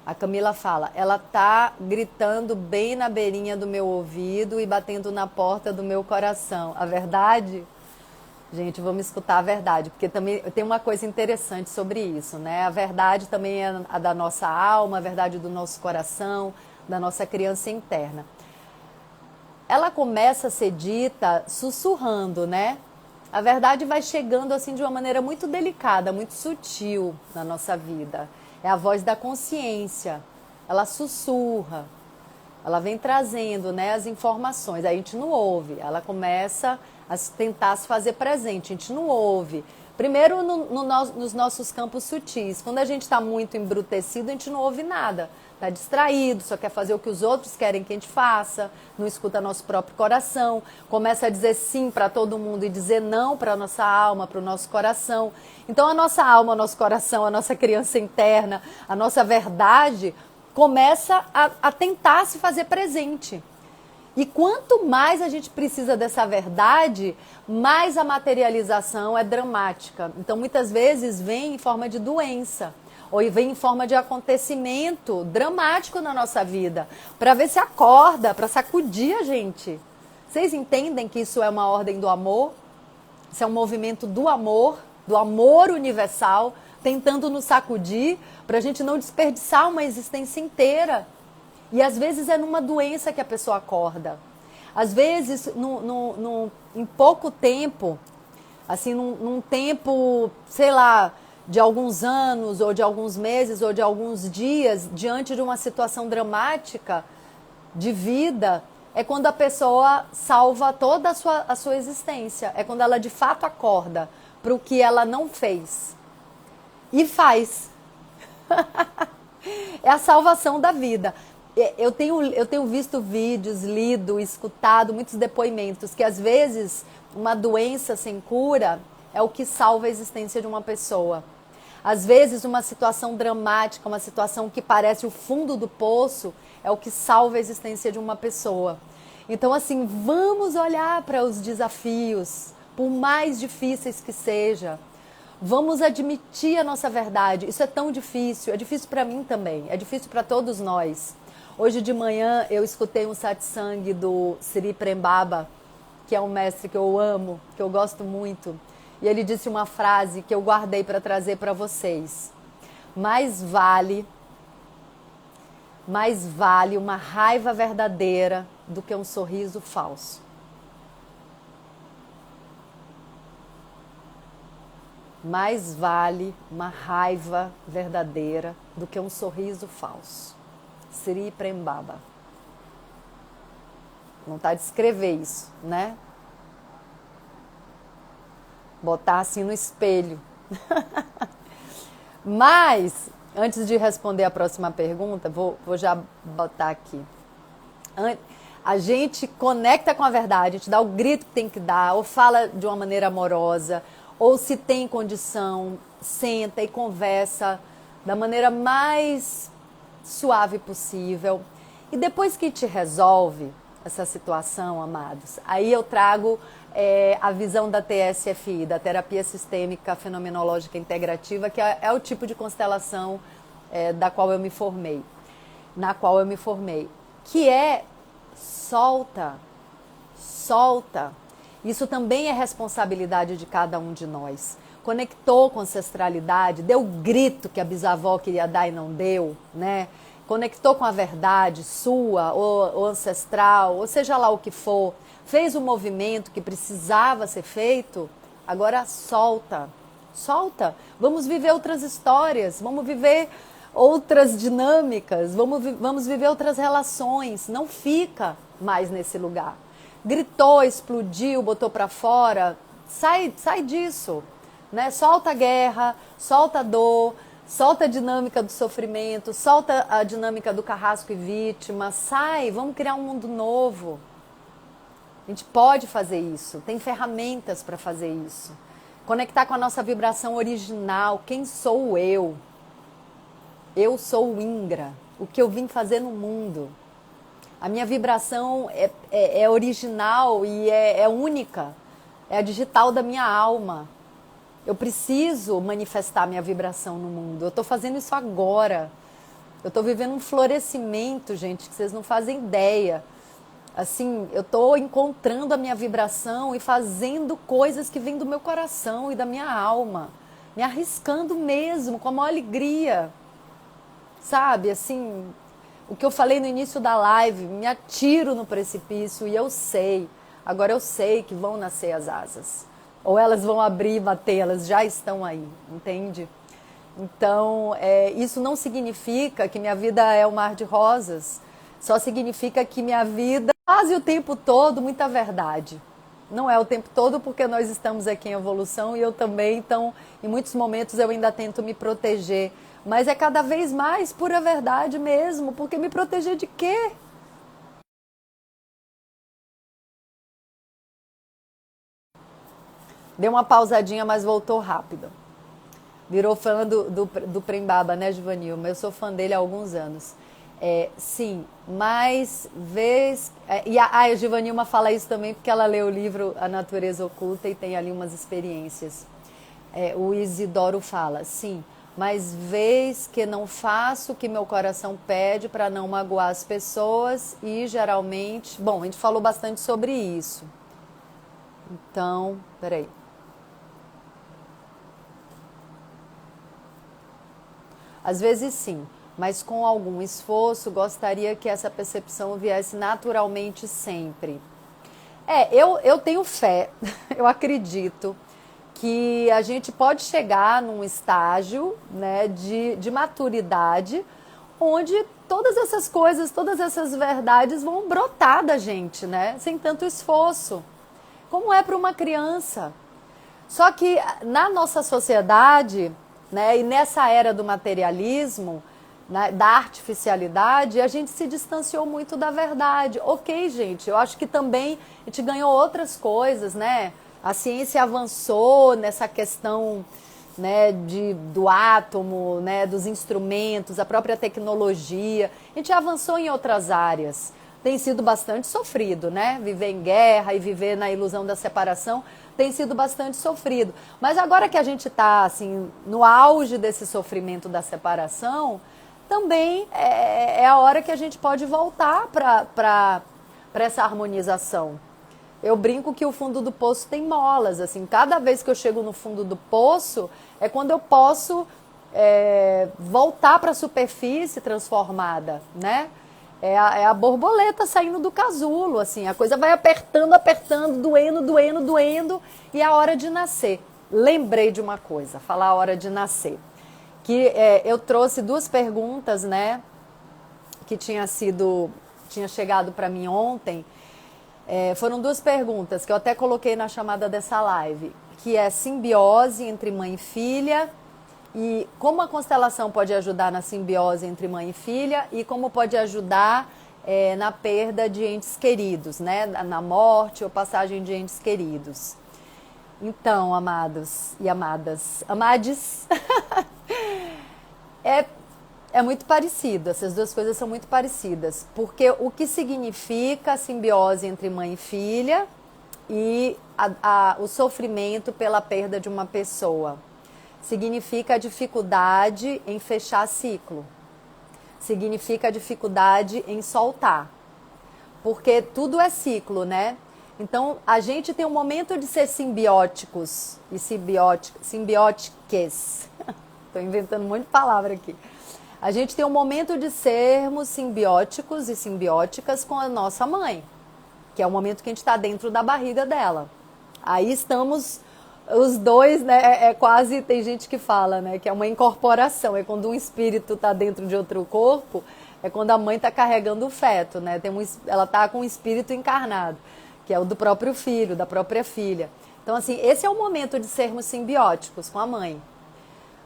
A Camila fala, ela tá gritando bem na beirinha do meu ouvido e batendo na porta do meu coração. A verdade? Gente, vamos escutar a verdade, porque também tem uma coisa interessante sobre isso, né? A verdade também é a da nossa alma, a verdade do nosso coração, da nossa criança interna. Ela começa a ser dita sussurrando, né? A verdade vai chegando assim de uma maneira muito delicada, muito sutil na nossa vida. É a voz da consciência. Ela sussurra. Ela vem trazendo, né, as informações. Aí a gente não ouve. Ela começa a tentar se fazer presente. A gente não ouve. Primeiro nos nossos campos sutis. Quando a gente está muito embrutecido, a gente não ouve nada. Está distraído, só quer fazer o que os outros querem que a gente faça, não escuta nosso próprio coração, começa a dizer sim para todo mundo e dizer não para a nossa alma, para o nosso coração. Então a nossa alma, o nosso coração, a nossa criança interna, a nossa verdade começa a tentar se fazer presente. E quanto mais a gente precisa dessa verdade, mais a materialização é dramática. Então muitas vezes vem em forma de doença. Ou vem em forma de acontecimento dramático na nossa vida, para ver se acorda, para sacudir a gente. Vocês entendem que isso é uma ordem do amor? Isso é um movimento do amor universal, tentando nos sacudir para a gente não desperdiçar uma existência inteira. E às vezes é numa doença que a pessoa acorda. Às vezes, em pouco tempo, assim, num tempo, sei lá, de alguns anos, ou de alguns meses, ou de alguns dias, diante de uma situação dramática de vida, é quando a pessoa salva toda a sua existência. É quando ela de fato acorda para o que ela não fez. E faz. É a salvação da vida. Eu tenho visto vídeos, lido, escutado muitos depoimentos que às vezes uma doença sem cura é o que salva a existência de uma pessoa. Às vezes uma situação dramática, uma situação que parece o fundo do poço, é o que salva a existência de uma pessoa. Então assim, vamos olhar para os desafios, por mais difíceis que seja. Vamos admitir a nossa verdade. Isso é tão difícil, é difícil para mim também, é difícil para todos nós. Hoje de manhã eu escutei um satsang do Sri Prembaba, que é um mestre que eu amo, que eu gosto muito. E ele disse uma frase que eu guardei para trazer para vocês. Mais vale uma raiva verdadeira do que um sorriso falso. Mais vale uma raiva verdadeira do que um sorriso falso. Sri Prembaba. Vontade de escrever isso, né? Botar assim no espelho. Mas, antes de responder a próxima pergunta, vou já botar aqui. A gente conecta com a verdade, a gente dá o grito que tem que dar, ou fala de uma maneira amorosa, ou se tem condição, senta e conversa da maneira mais suave possível. E depois que te resolve essa situação, amados, aí eu trago a visão da TSFI, da Terapia Sistêmica Fenomenológica Integrativa, que é o tipo de constelação na qual eu me formei, que é solta. Isso também é responsabilidade de cada um de nós. Conectou com ancestralidade, deu o grito que a bisavó queria dar e não deu, né? Conectou com a verdade sua, ou ancestral, ou seja lá o que for, fez o movimento que precisava ser feito, agora solta. Vamos viver outras histórias, vamos viver outras dinâmicas, vamos viver outras relações, não fica mais nesse lugar. Gritou, explodiu, botou para fora, sai disso, né? Solta a guerra, solta a dor, solta a dinâmica do sofrimento, solta a dinâmica do carrasco e vítima, sai, vamos criar um mundo novo. A gente pode fazer isso, tem ferramentas para fazer isso. Conectar com a nossa vibração original, quem sou eu? Eu sou o Ingra, o que eu vim fazer no mundo. A minha vibração é original e é única, é a digital da minha alma. Eu preciso manifestar minha vibração no mundo. Eu estou fazendo isso agora. Eu estou vivendo um florescimento, gente, que vocês não fazem ideia. Assim, eu estou encontrando a minha vibração e fazendo coisas que vêm do meu coração e da minha alma. Me arriscando mesmo, com a maior alegria. Sabe, assim, o que eu falei no início da live, me atiro no precipício e eu sei. Agora eu sei que vão nascer as asas. Ou elas vão abrir e bater, elas já estão aí, entende? Então, isso não significa que minha vida é um mar de rosas, só significa que minha vida quase o tempo todo muita verdade. Não é o tempo todo porque nós estamos aqui em evolução e eu também, então, em muitos momentos eu ainda tento me proteger, mas é cada vez mais pura verdade mesmo, porque me proteger de quê? Deu uma pausadinha, mas voltou rápido. Virou fã do Prembaba, né, Givanilma? Eu sou fã dele há alguns anos. Sim, mas vez... a Givanilma fala isso também porque ela leu o livro A Natureza Oculta e tem ali umas experiências. O Isidoro fala, sim, mas vez que não faço o que meu coração pede para não magoar as pessoas e geralmente... Bom, a gente falou bastante sobre isso. Então, peraí. Às vezes sim, mas com algum esforço, gostaria que essa percepção viesse naturalmente sempre. Eu tenho fé, eu acredito que a gente pode chegar num estágio, né, de maturidade, onde todas essas coisas, todas essas verdades vão brotar da gente, né, sem tanto esforço, como é para uma criança. Só que na nossa sociedade, né, e nessa era do materialismo, né, da artificialidade, a gente se distanciou muito da verdade. Ok, gente, eu acho que também a gente ganhou outras coisas, né? A ciência avançou nessa questão, né, do átomo, né, dos instrumentos, a própria tecnologia. A gente avançou em outras áreas. Tem sido bastante sofrido, né? Viver em guerra e viver na ilusão da separação tem sido bastante sofrido. Mas agora que a gente está assim, no auge desse sofrimento da separação, também é a hora que a gente pode voltar para essa harmonização. Eu brinco que o fundo do poço tem molas, assim, cada vez que eu chego no fundo do poço é quando eu posso voltar para a superfície transformada, né? É a borboleta saindo do casulo, assim, a coisa vai apertando, apertando, doendo, doendo, doendo, e é a hora de nascer. Lembrei de uma coisa, falar a hora de nascer. Que eu trouxe duas perguntas, né, que tinha chegado para mim ontem. Foram duas perguntas que eu até coloquei na chamada dessa live, que é simbiose entre mãe e filha, e como a constelação pode ajudar na simbiose entre mãe e filha, e como pode ajudar na perda de entes queridos, né, na morte ou passagem de entes queridos. Então, amados e amadas, amades, é muito parecido, essas duas coisas são muito parecidas, porque o que significa a simbiose entre mãe e filha e o sofrimento pela perda de uma pessoa? Significa a dificuldade em fechar ciclo, significa a dificuldade em soltar, porque tudo é ciclo, né? Então, a gente tem um momento de ser simbióticos e simbióticas. Estou inventando um monte de palavra aqui. A gente tem um momento de sermos simbióticos e simbióticas com a nossa mãe, que é o momento que a gente está dentro da barriga dela. Aí estamos os dois, né? Quase, tem gente que fala, né? Que é uma incorporação. É quando um espírito está dentro de outro corpo, é quando a mãe está carregando o feto, né? Ela está com um espírito encarnado, que é o do próprio filho, da própria filha. Então, assim, esse é o momento de sermos simbióticos com a mãe.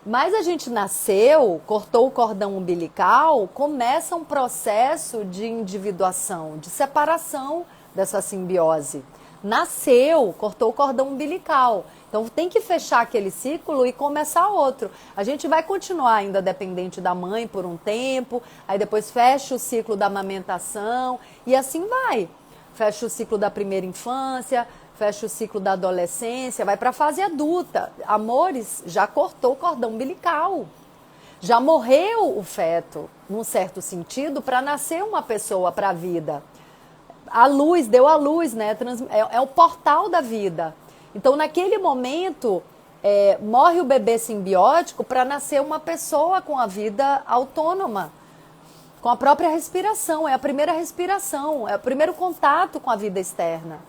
Mas a gente nasceu, cortou o cordão umbilical, começa um processo de individuação, de separação dessa simbiose. Nasceu, cortou o cordão umbilical. Então tem que fechar aquele ciclo e começar outro. A gente vai continuar ainda dependente da mãe por um tempo, aí depois fecha o ciclo da amamentação e assim vai. Fecha o ciclo da primeira infância, fecha o ciclo da adolescência, vai para a fase adulta. Amores, já cortou o cordão umbilical. Já morreu o feto, num certo sentido, para nascer uma pessoa para a vida. A luz, deu a luz, né? É o portal da vida. Então, naquele momento, morre o bebê simbiótico para nascer uma pessoa com a vida autônoma, com a própria respiração. É a primeira respiração, é o primeiro contato com a vida externa.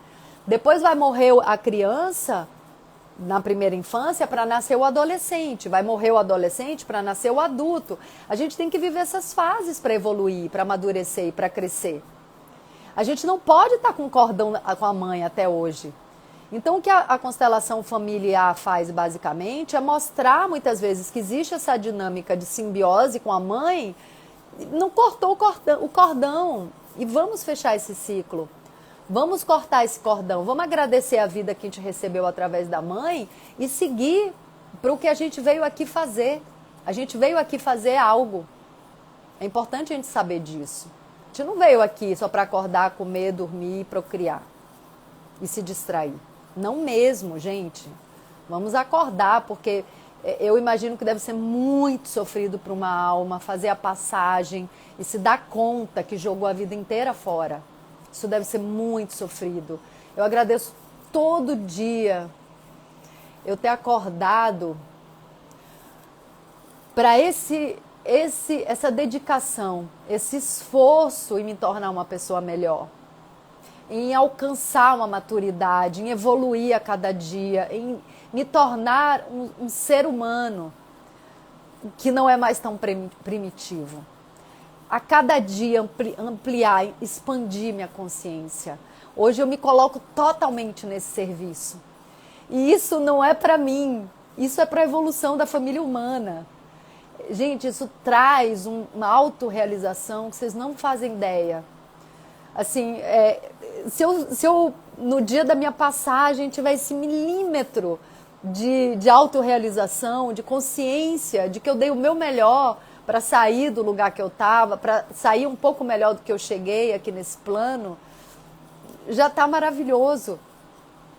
Depois vai morrer a criança na primeira infância para nascer o adolescente. Vai morrer o adolescente para nascer o adulto. A gente tem que viver essas fases para evoluir, para amadurecer e para crescer. A gente não pode estar com cordão com a mãe até hoje. Então, o que a constelação familiar faz, basicamente, é mostrar, muitas vezes, que existe essa dinâmica de simbiose com a mãe. Não cortou o cordão. E vamos fechar esse ciclo. Vamos cortar esse cordão. Vamos agradecer a vida que a gente recebeu através da mãe e seguir para o que a gente veio aqui fazer. A gente veio aqui fazer algo. É importante a gente saber disso. A gente não veio aqui só para acordar, comer, dormir e procriar. E se distrair. Não mesmo, gente. Vamos acordar, porque eu imagino que deve ser muito sofrido para uma alma fazer a passagem e se dar conta que jogou a vida inteira fora. Isso deve ser muito sofrido. Eu agradeço todo dia eu ter acordado para esse essa dedicação, esse esforço em me tornar uma pessoa melhor, em alcançar uma maturidade, em evoluir a cada dia, em me tornar um ser humano que não é mais tão primitivo. A cada dia ampliar, expandir minha consciência. Hoje eu me coloco totalmente nesse serviço. E isso não é para mim, isso é para a evolução da família humana. Gente, isso traz uma autorrealização que vocês não fazem ideia. Assim, se eu no dia da minha passagem tiver esse milímetro de autorrealização, de consciência, de que eu dei o meu melhor para sair do lugar que eu estava, para sair um pouco melhor do que eu cheguei aqui nesse plano, já está maravilhoso.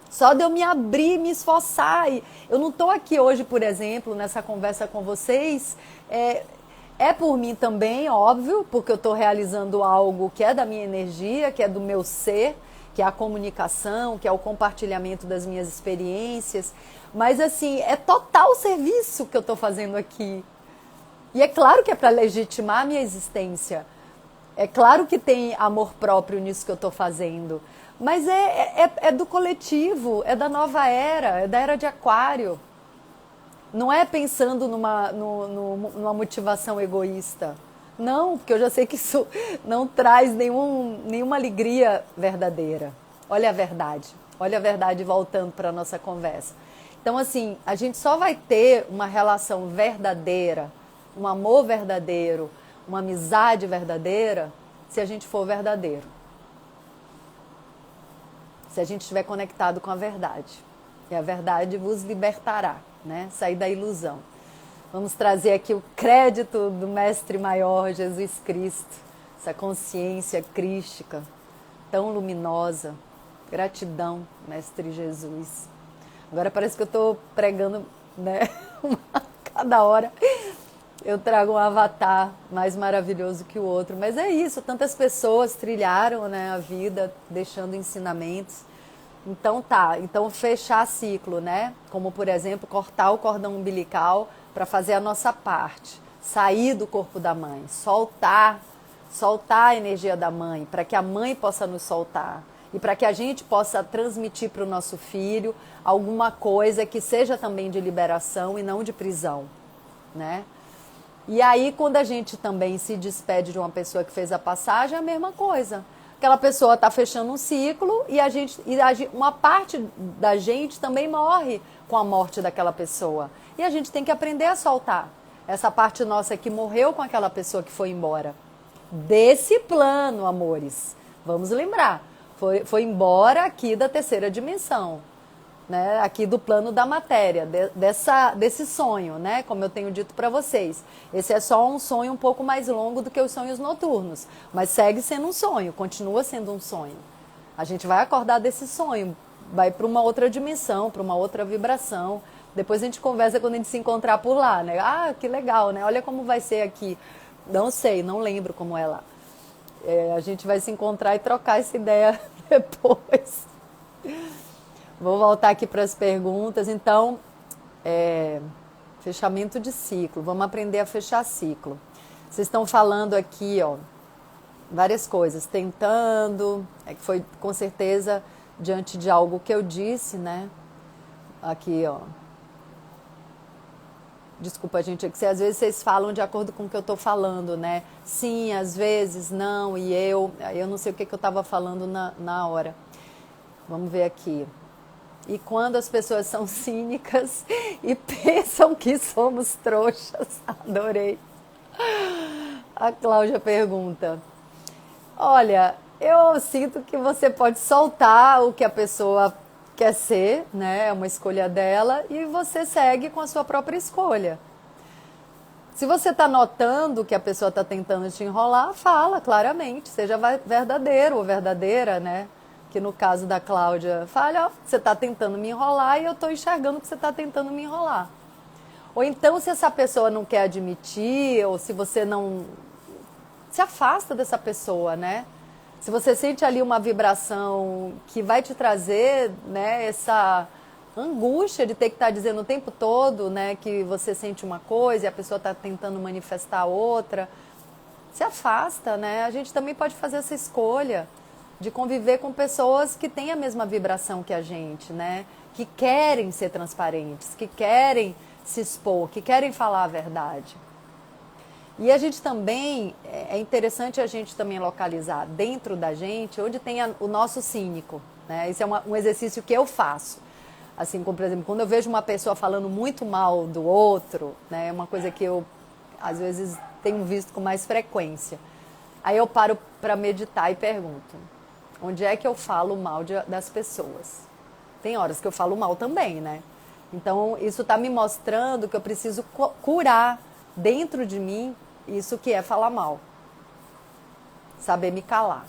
Só de eu me abrir, me esforçar. E eu não estou aqui hoje, por exemplo, nessa conversa com vocês, é por mim também, óbvio, porque eu estou realizando algo que é da minha energia, que é do meu ser, que é a comunicação, que é o compartilhamento das minhas experiências. Mas, assim, é total serviço que eu estou fazendo aqui. E é claro que é para legitimar a minha existência. É claro que tem amor próprio nisso que eu estou fazendo. Mas é do coletivo, é da nova era, é da era de Aquário. Não é pensando numa motivação egoísta. Não, porque eu já sei que isso não traz nenhuma alegria verdadeira. Olha a verdade voltando para a nossa conversa. Então, assim, a gente só vai ter uma relação verdadeira, um amor verdadeiro, uma amizade verdadeira, se a gente for verdadeiro. Se a gente estiver conectado com a verdade. E a verdade vos libertará, né? Sair da ilusão. Vamos trazer aqui o crédito do Mestre Maior, Jesus Cristo. Essa consciência crística, tão luminosa. Gratidão, Mestre Jesus. Agora parece que eu estou pregando, né? Cada hora eu trago um avatar mais maravilhoso que o outro. Mas é isso, tantas pessoas trilharam, né, a vida, deixando ensinamentos. Então então fechar ciclo, né? Como, por exemplo, cortar o cordão umbilical para fazer a nossa parte. Sair do corpo da mãe, soltar a energia da mãe, para que a mãe possa nos soltar. E para que a gente possa transmitir para o nosso filho alguma coisa que seja também de liberação e não de prisão, né? E aí, quando a gente também se despede de uma pessoa que fez a passagem, é a mesma coisa. Aquela pessoa está fechando um ciclo e uma parte da gente também morre com a morte daquela pessoa. E a gente tem que aprender a soltar essa parte nossa que morreu com aquela pessoa que foi embora. Desse plano, amores. Vamos lembrar. Foi embora aqui da terceira dimensão. Né, aqui do plano da matéria, desse sonho, né, como eu tenho dito para vocês. Esse é só um sonho um pouco mais longo do que os sonhos noturnos, mas segue sendo um sonho, continua sendo um sonho. A gente vai acordar desse sonho, vai para uma outra dimensão, para uma outra vibração. Depois a gente conversa quando a gente se encontrar por lá, né? Ah, que legal, né? Olha como vai ser aqui. Não sei, não lembro como é lá. A gente vai se encontrar e trocar essa ideia depois. Vou voltar aqui para as perguntas. Então, fechamento de ciclo. Vamos aprender a fechar ciclo. Vocês estão falando aqui, ó, várias coisas. Tentando, que foi com certeza diante de algo que eu disse, né? Aqui, ó. Desculpa, gente, é que às vezes vocês falam de acordo com o que eu estou falando, né? Sim, às vezes, não, e eu não sei o que eu estava falando na hora. Vamos ver aqui. E quando as pessoas são cínicas e pensam que somos trouxas. Adorei. A Cláudia pergunta. Olha, eu sinto que você pode soltar o que a pessoa quer ser, né? É uma escolha dela e você segue com a sua própria escolha. Se você está notando que a pessoa está tentando te enrolar, fala claramente. Seja verdadeiro ou verdadeira, né? Que no caso da Cláudia, fala, ó, você está tentando me enrolar e eu estou enxergando que você está tentando me enrolar. Ou então, se essa pessoa não quer admitir, ou se você não... Se afasta dessa pessoa, né? Se você sente ali uma vibração que vai te trazer, né, angústia de ter que estar dizendo o tempo todo, né, que você sente uma coisa e a pessoa está tentando manifestar outra. Se afasta, né? A gente também pode fazer essa escolha de conviver com pessoas que têm a mesma vibração que a gente, né? Que querem ser transparentes, que querem se expor, que querem falar a verdade. E a gente também, é interessante a gente também localizar dentro da gente onde tem o nosso cínico, né? Esse é um exercício que eu faço. Assim, como, por exemplo, quando eu vejo uma pessoa falando muito mal do outro, né? É uma coisa que eu, às vezes, tenho visto com mais frequência. Aí eu paro para meditar e pergunto, onde é que eu falo mal das pessoas? Tem horas que eu falo mal também, né? Então, isso está me mostrando que eu preciso curar dentro de mim isso que é falar mal. Saber me calar.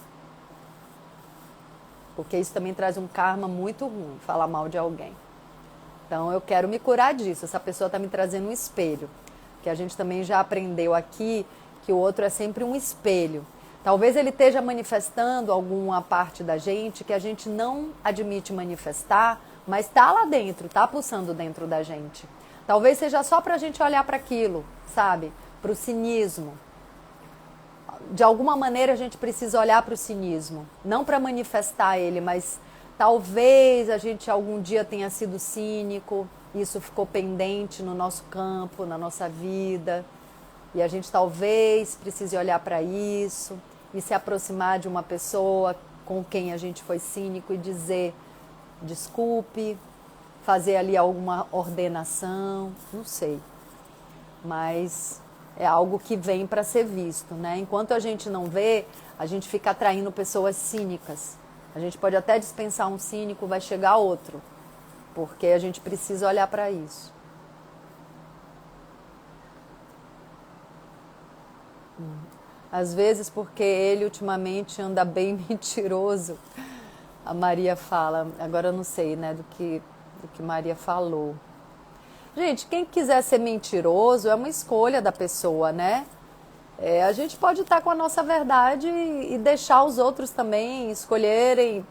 Porque isso também traz um karma muito ruim, falar mal de alguém. Então, eu quero me curar disso. Essa pessoa está me trazendo um espelho. Que a gente também já aprendeu aqui que o outro é sempre um espelho. Talvez ele esteja manifestando alguma parte da gente que a gente não admite manifestar, mas está lá dentro, está pulsando dentro da gente. Talvez seja só para a gente olhar para aquilo, sabe? Para o cinismo. De alguma maneira a gente precisa olhar para o cinismo. Não para manifestar ele, mas talvez a gente algum dia tenha sido cínico, isso ficou pendente no nosso campo, na nossa vida. E a gente talvez precise olhar para isso e se aproximar de uma pessoa com quem a gente foi cínico e dizer desculpe, fazer ali alguma ordenação, não sei. Mas é algo que vem para ser visto, né? Enquanto a gente não vê, a gente fica atraindo pessoas cínicas. A gente pode até dispensar um cínico, vai chegar outro. Porque a gente precisa olhar para isso. Às vezes porque ele ultimamente anda bem mentiroso. A Maria fala, agora eu não sei, né, do que Maria falou. Gente, quem quiser ser mentiroso é uma escolha da pessoa, né? A gente pode estar com a nossa verdade e deixar os outros também escolherem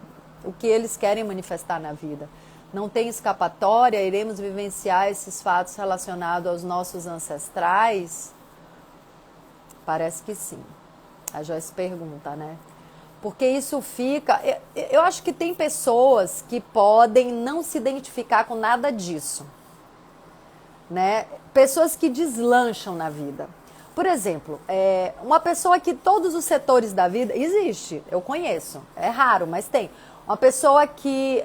o que eles querem manifestar na vida. Não tem escapatória, iremos vivenciar esses fatos relacionados aos nossos ancestrais? Parece que sim. A Joyce pergunta, né? Porque isso fica... Eu acho que tem pessoas que podem não se identificar com nada disso, né? Pessoas que deslancham na vida. Por exemplo, uma pessoa que todos os setores da vida... Existe, eu conheço. É raro, mas tem. Uma pessoa que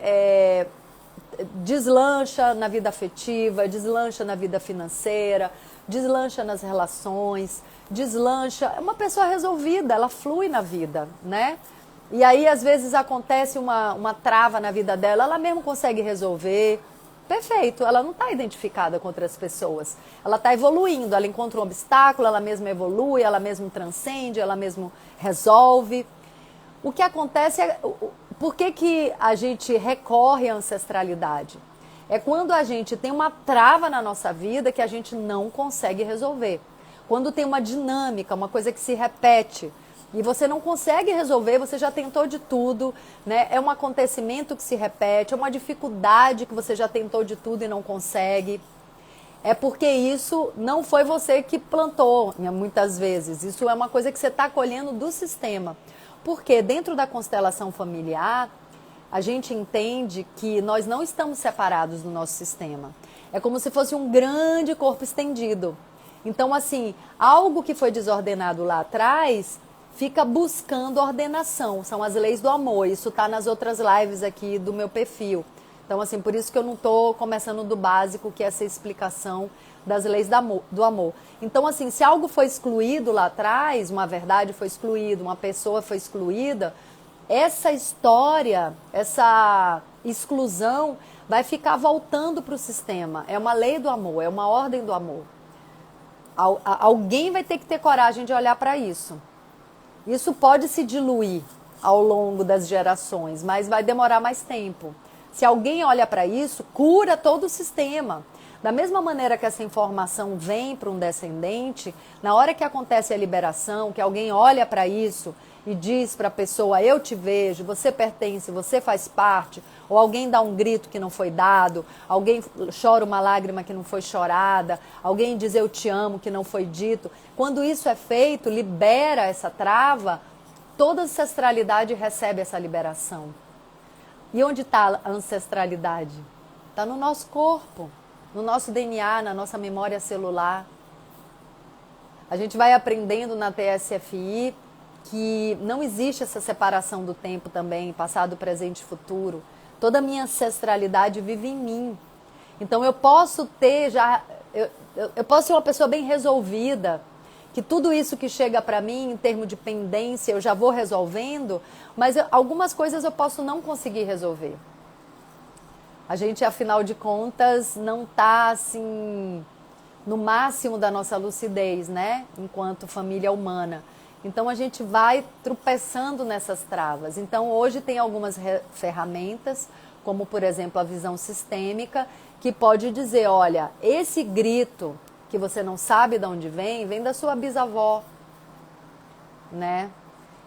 deslancha na vida afetiva, deslancha na vida financeira, deslancha nas relações, deslancha... É uma pessoa resolvida, ela flui na vida, né? E aí, às vezes, acontece uma trava na vida dela, ela mesmo consegue resolver. Perfeito, ela não está identificada com outras pessoas. Ela está evoluindo, ela encontra um obstáculo, ela mesma evolui, ela mesma transcende, ela mesma resolve. O que acontece é... Por que a gente recorre à ancestralidade? É quando a gente tem uma trava na nossa vida que a gente não consegue resolver. Quando tem uma dinâmica, uma coisa que se repete e você não consegue resolver, você já tentou de tudo, né? É um acontecimento que se repete, é uma dificuldade que você já tentou de tudo e não consegue. É porque isso não foi você que plantou, muitas vezes. Isso é uma coisa que você está colhendo do sistema. Porque dentro da constelação familiar, a gente entende que nós não estamos separados do nosso sistema. É como se fosse um grande corpo estendido. Então, assim, algo que foi desordenado lá atrás fica buscando ordenação. São as leis do amor. Isso está nas outras lives aqui do meu perfil. Então, assim, por isso que eu não estou começando do básico, que é essa explicação das leis do amor. Então, assim, se algo foi excluído lá atrás, uma verdade foi excluída, uma pessoa foi excluída, essa história, essa exclusão vai ficar voltando para o sistema. É uma lei do amor, é uma ordem do amor. Alguém vai ter que ter coragem de olhar para isso. Isso pode se diluir ao longo das gerações, mas vai demorar mais tempo. Se alguém olha para isso, cura todo o sistema. Da mesma maneira que essa informação vem para um descendente, na hora que acontece a liberação, que alguém olha para isso e diz para a pessoa, eu te vejo, você pertence, você faz parte, ou alguém dá um grito que não foi dado, alguém chora uma lágrima que não foi chorada, alguém diz eu te amo que não foi dito. Quando isso é feito, libera essa trava, toda ancestralidade recebe essa liberação. E onde está a ancestralidade? Está no nosso corpo, no nosso DNA, na nossa memória celular. A gente vai aprendendo na TSFI que não existe essa separação do tempo também, passado, presente e futuro. Toda a minha ancestralidade vive em mim. Então eu posso ter já, eu posso ser uma pessoa bem resolvida, que tudo isso que chega para mim em termos de pendência eu já vou resolvendo, mas algumas coisas eu posso não conseguir resolver. A gente, afinal de contas, não está assim no máximo da nossa lucidez, né? Enquanto família humana. Então a gente vai tropeçando nessas travas. Então hoje tem algumas ferramentas, como por exemplo a visão sistêmica, que pode dizer, olha, esse grito que você não sabe de onde vem, vem da sua bisavó, né?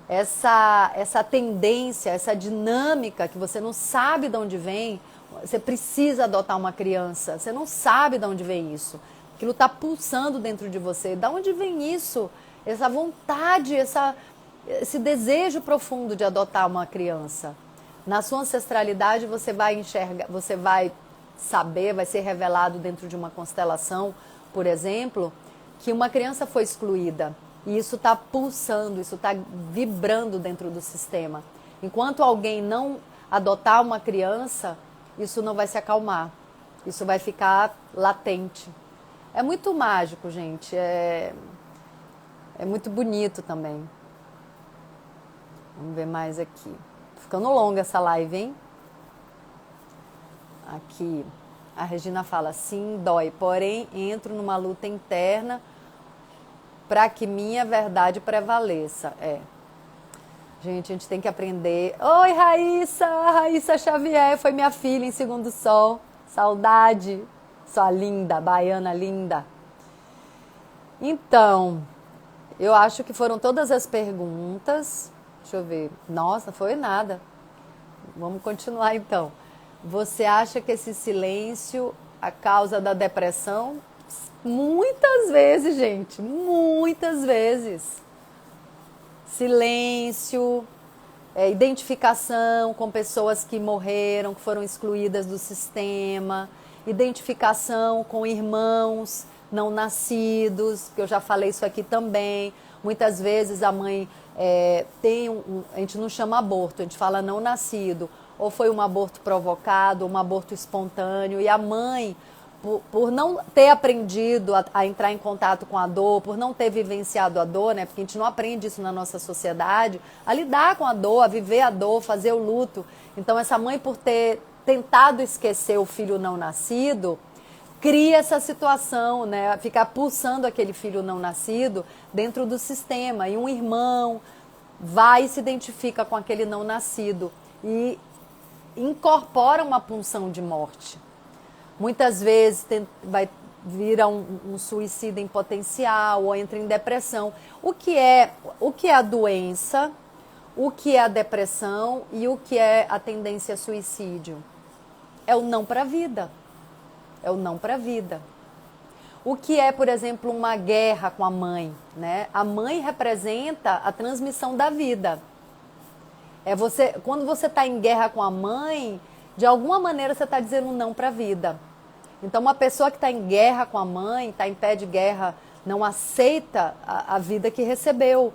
Essa tendência, essa dinâmica que você não sabe de onde vem, você precisa adotar uma criança, você não sabe de onde vem isso. Aquilo está pulsando dentro de você. De onde vem isso? Essa vontade, esse desejo profundo de adotar uma criança. Na sua ancestralidade você vai enxergar, você vai saber, vai ser revelado dentro de uma constelação, por exemplo, que uma criança foi excluída. E isso está pulsando, isso está vibrando dentro do sistema. Enquanto alguém não adotar uma criança, isso não vai se acalmar. Isso vai ficar latente. É muito mágico, gente. É muito bonito também. Vamos ver mais aqui. Ficando longa essa live, hein? Aqui. A Regina fala, sim, dói. Porém, entro numa luta interna para que minha verdade prevaleça. Gente, a gente tem que aprender. Oi, Raíssa! Raíssa Xavier, foi minha filha em Segundo Sol. Saudade. Sua linda, baiana linda. Então, eu acho que foram todas as perguntas. Deixa eu ver. Nossa, foi nada. Vamos continuar então. Você acha que esse silêncio é a causa da depressão? Muitas vezes, gente. Muitas vezes. Silêncio, identificação com pessoas que morreram, que foram excluídas do sistema, identificação com irmãos não nascidos, que eu já falei isso aqui também. Muitas vezes a mãe a gente não chama aborto, a gente fala não nascido, ou foi um aborto provocado, um aborto espontâneo, e a mãe, por não ter aprendido a entrar em contato com a dor, por não ter vivenciado a dor, né? Porque a gente não aprende isso na nossa sociedade, a lidar com a dor, a viver a dor, fazer o luto. Então essa mãe, por ter tentado esquecer o filho não nascido, cria essa situação, né? Ficar pulsando aquele filho não nascido dentro do sistema. E um irmão vai e se identifica com aquele não nascido e incorpora uma punção de morte. Muitas vezes vai virar um suicídio em potencial ou entra em depressão. O que é a doença, o que é a depressão e o que é a tendência a suicídio? É o não para a vida. É o não para a vida. O que é, por exemplo, uma guerra com a mãe, né? A mãe representa a transmissão da vida. Quando você está em guerra com a mãe, de alguma maneira você está dizendo não para a vida. Então uma pessoa que está em guerra com a mãe, está em pé de guerra, não aceita a vida que recebeu.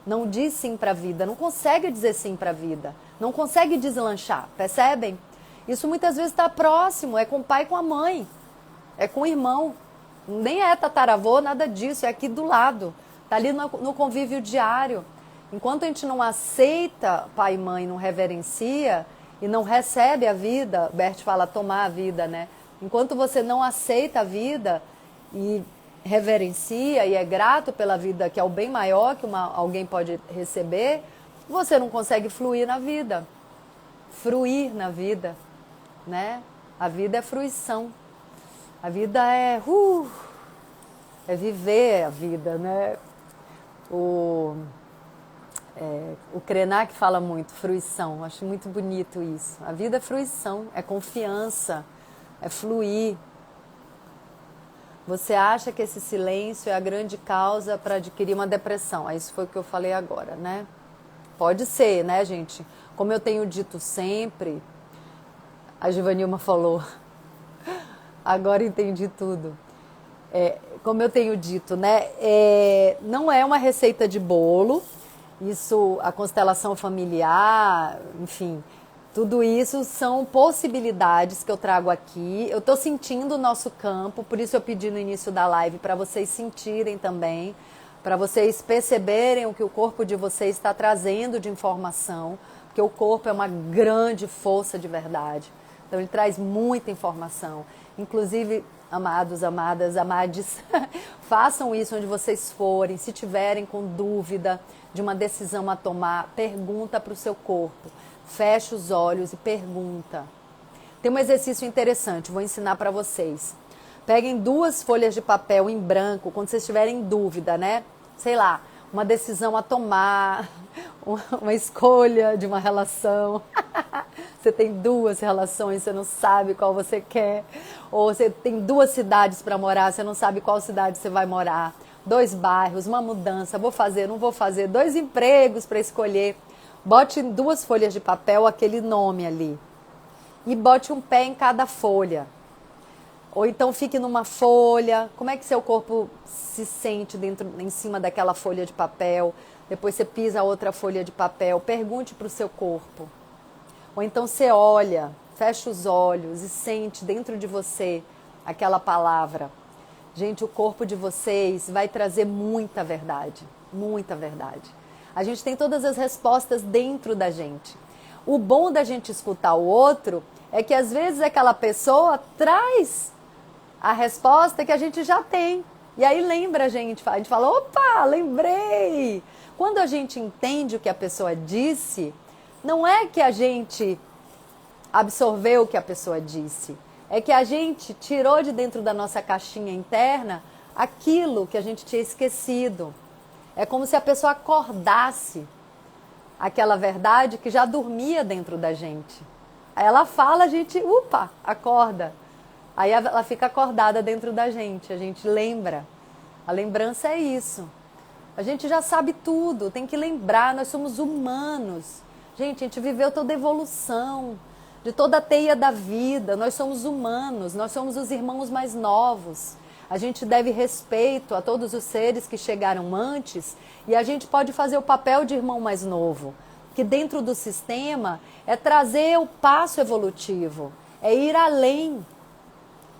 Não diz sim para a vida, não consegue dizer sim para a vida. Não consegue deslanchar, percebem? Isso muitas vezes está próximo, é com o pai e com a mãe, é com o irmão. Nem é tataravô, nada disso, é aqui do lado. Está ali no convívio diário. Enquanto a gente não aceita pai e mãe, não reverencia e não recebe a vida, Bert fala tomar a vida, né? Enquanto você não aceita a vida e reverencia e é grato pela vida, que é o bem maior que alguém pode receber, você não consegue fluir na vida. Fruir na vida, né? A vida é fruição. A vida é viver a vida, né? O Krenak fala muito, fruição, acho muito bonito isso. A vida é fruição, é confiança, é fluir. Você acha que esse silêncio é a grande causa para adquirir uma depressão? Isso foi o que eu falei agora, né? Pode ser, né, gente? Como eu tenho dito sempre, a Givanilma falou, agora entendi tudo. Como eu tenho dito, né? Não é uma receita de bolo, isso, a constelação familiar, enfim, tudo isso são possibilidades que eu trago aqui. Eu estou sentindo o nosso campo, por isso eu pedi no início da live para vocês sentirem também, para vocês perceberem o que o corpo de vocês está trazendo de informação, porque o corpo é uma grande força de verdade. Então ele traz muita informação. Inclusive, amados, amadas, amades, façam isso onde vocês forem. Se tiverem com dúvida de uma decisão a tomar, pergunta para o seu corpo. Fecha os olhos e pergunta. Tem um exercício interessante, vou ensinar para vocês. Peguem 2 folhas de papel em branco, quando vocês tiverem dúvida, né? Sei lá, uma decisão a tomar, uma escolha de uma relação. Você tem 2 relações, você não sabe qual você quer. Ou você tem 2 cidades para morar, você não sabe qual cidade você vai morar. 2 bairros, uma mudança, vou fazer, não vou fazer. 2 empregos para escolher. Bote em 2 folhas de papel aquele nome ali. E bote um pé em cada folha. Ou então fique numa folha. Como é que seu corpo se sente em cima daquela folha de papel? Depois você pisa a outra folha de papel. Pergunte para o seu corpo. Ou então você olha, fecha os olhos e sente dentro de você aquela palavra. Gente, o corpo de vocês vai trazer muita verdade. Muita verdade. A gente tem todas as respostas dentro da gente. O bom da gente escutar o outro é que às vezes aquela pessoa traz a resposta que a gente já tem. E aí lembra a gente fala, opa, lembrei! Quando a gente entende o que a pessoa disse, não é que a gente absorveu o que a pessoa disse, é que a gente tirou de dentro da nossa caixinha interna aquilo que a gente tinha esquecido. É como se a pessoa acordasse aquela verdade que já dormia dentro da gente. Aí ela fala, a gente, upa, acorda. Aí ela fica acordada dentro da gente, a gente lembra. A lembrança é isso. A gente já sabe tudo, tem que lembrar, nós somos humanos. Gente, a gente viveu toda a evolução, de toda a teia da vida, nós somos humanos, nós somos os irmãos mais novos. A gente deve respeito a todos os seres que chegaram antes e a gente pode fazer o papel de irmão mais novo, que dentro do sistema é trazer o passo evolutivo, é ir além.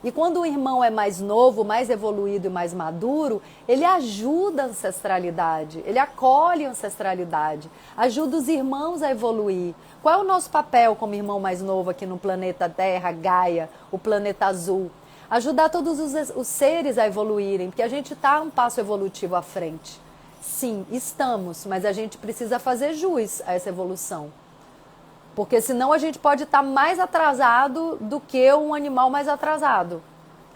E quando o irmão é mais novo, mais evoluído e mais maduro, ele ajuda a ancestralidade, ele acolhe a ancestralidade, ajuda os irmãos a evoluir. Qual é o nosso papel como irmão mais novo aqui no planeta Terra, Gaia, o planeta azul? Ajudar todos os seres a evoluírem, porque a gente está um passo evolutivo à frente. Sim, estamos, mas a gente precisa fazer jus a essa evolução. Porque senão a gente pode estar mais atrasado do que um animal mais atrasado.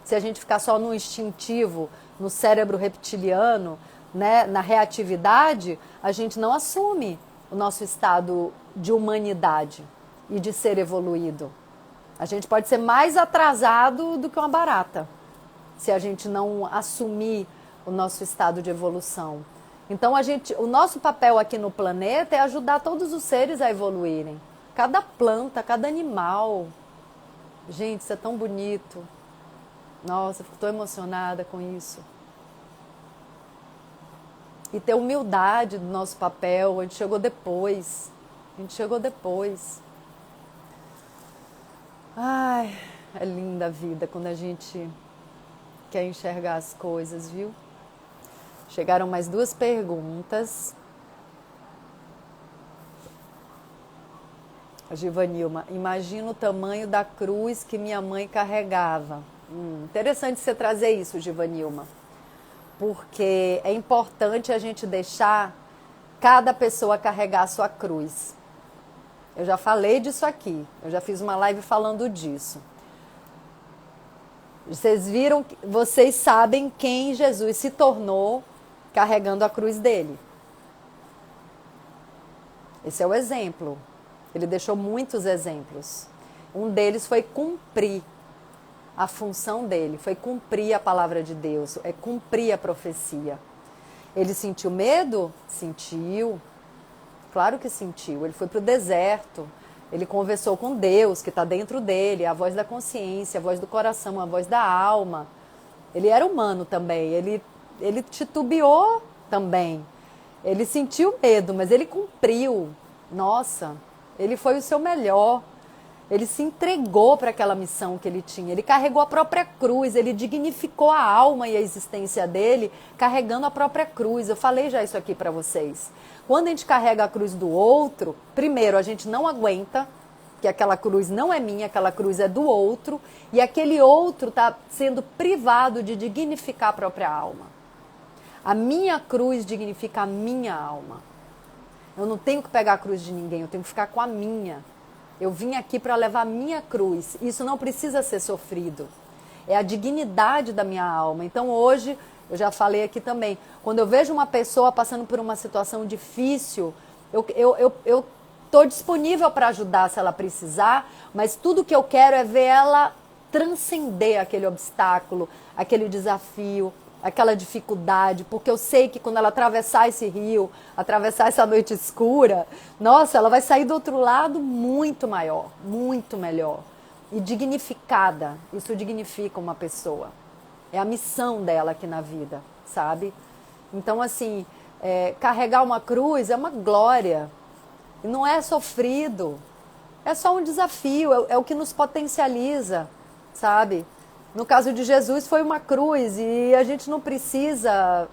Se a gente ficar só no instintivo, no cérebro reptiliano, né, na reatividade, a gente não assume o nosso estado de humanidade e de ser evoluído. A gente pode ser mais atrasado do que uma barata, se a gente não assumir o nosso estado de evolução. Então o nosso papel aqui no planeta é ajudar todos os seres a evoluírem. Cada planta, cada animal. Gente, isso é tão bonito. Nossa, eu fico tão emocionada com isso. E ter humildade do nosso papel. A gente chegou depois. Ai, é linda a vida quando a gente quer enxergar as coisas, viu? Chegaram mais 2 perguntas. A Givanilma, imagina o tamanho da cruz que minha mãe carregava. Interessante você trazer isso, Givanilma, porque é importante a gente deixar cada pessoa carregar a sua cruz. Eu já falei disso aqui, eu já fiz uma live falando disso. Vocês sabem quem Jesus se tornou carregando a cruz dele. Esse é o exemplo. Ele deixou muitos exemplos. Um deles foi cumprir a função dele, foi cumprir a palavra de Deus, é cumprir a profecia. Ele sentiu medo? Sentiu. Claro que sentiu. Ele foi para o deserto, ele conversou com Deus, que está dentro dele, a voz da consciência, a voz do coração, a voz da alma. Ele era humano também, ele titubeou também. Ele sentiu medo, mas ele cumpriu. Nossa, ele foi o seu melhor. Ele se entregou para aquela missão que ele tinha. Ele carregou a própria cruz, ele dignificou a alma e a existência dele carregando a própria cruz. Eu falei já isso aqui para vocês. Quando a gente carrega a cruz do outro, primeiro a gente não aguenta, que aquela cruz não é minha, aquela cruz é do outro, e aquele outro está sendo privado de dignificar a própria alma. A minha cruz dignifica a minha alma. Eu não tenho que pegar a cruz de ninguém, eu tenho que ficar com a minha. Eu vim aqui para levar a minha cruz. Isso não precisa ser sofrido. É a dignidade da minha alma. Então hoje, eu já falei aqui também, quando eu vejo uma pessoa passando por uma situação difícil, eu estou disponível para ajudar se ela precisar, mas tudo que eu quero é ver ela transcender aquele obstáculo, aquele desafio, aquela dificuldade, porque eu sei que quando ela atravessar esse rio, atravessar essa noite escura, nossa, ela vai sair do outro lado muito maior, muito melhor e dignificada. Isso dignifica uma pessoa. É a missão dela aqui na vida, sabe? Então, assim, carregar uma cruz é uma glória. E não é sofrido. É só um desafio, é o que nos potencializa, sabe? No caso de Jesus foi uma cruz e a gente não precisa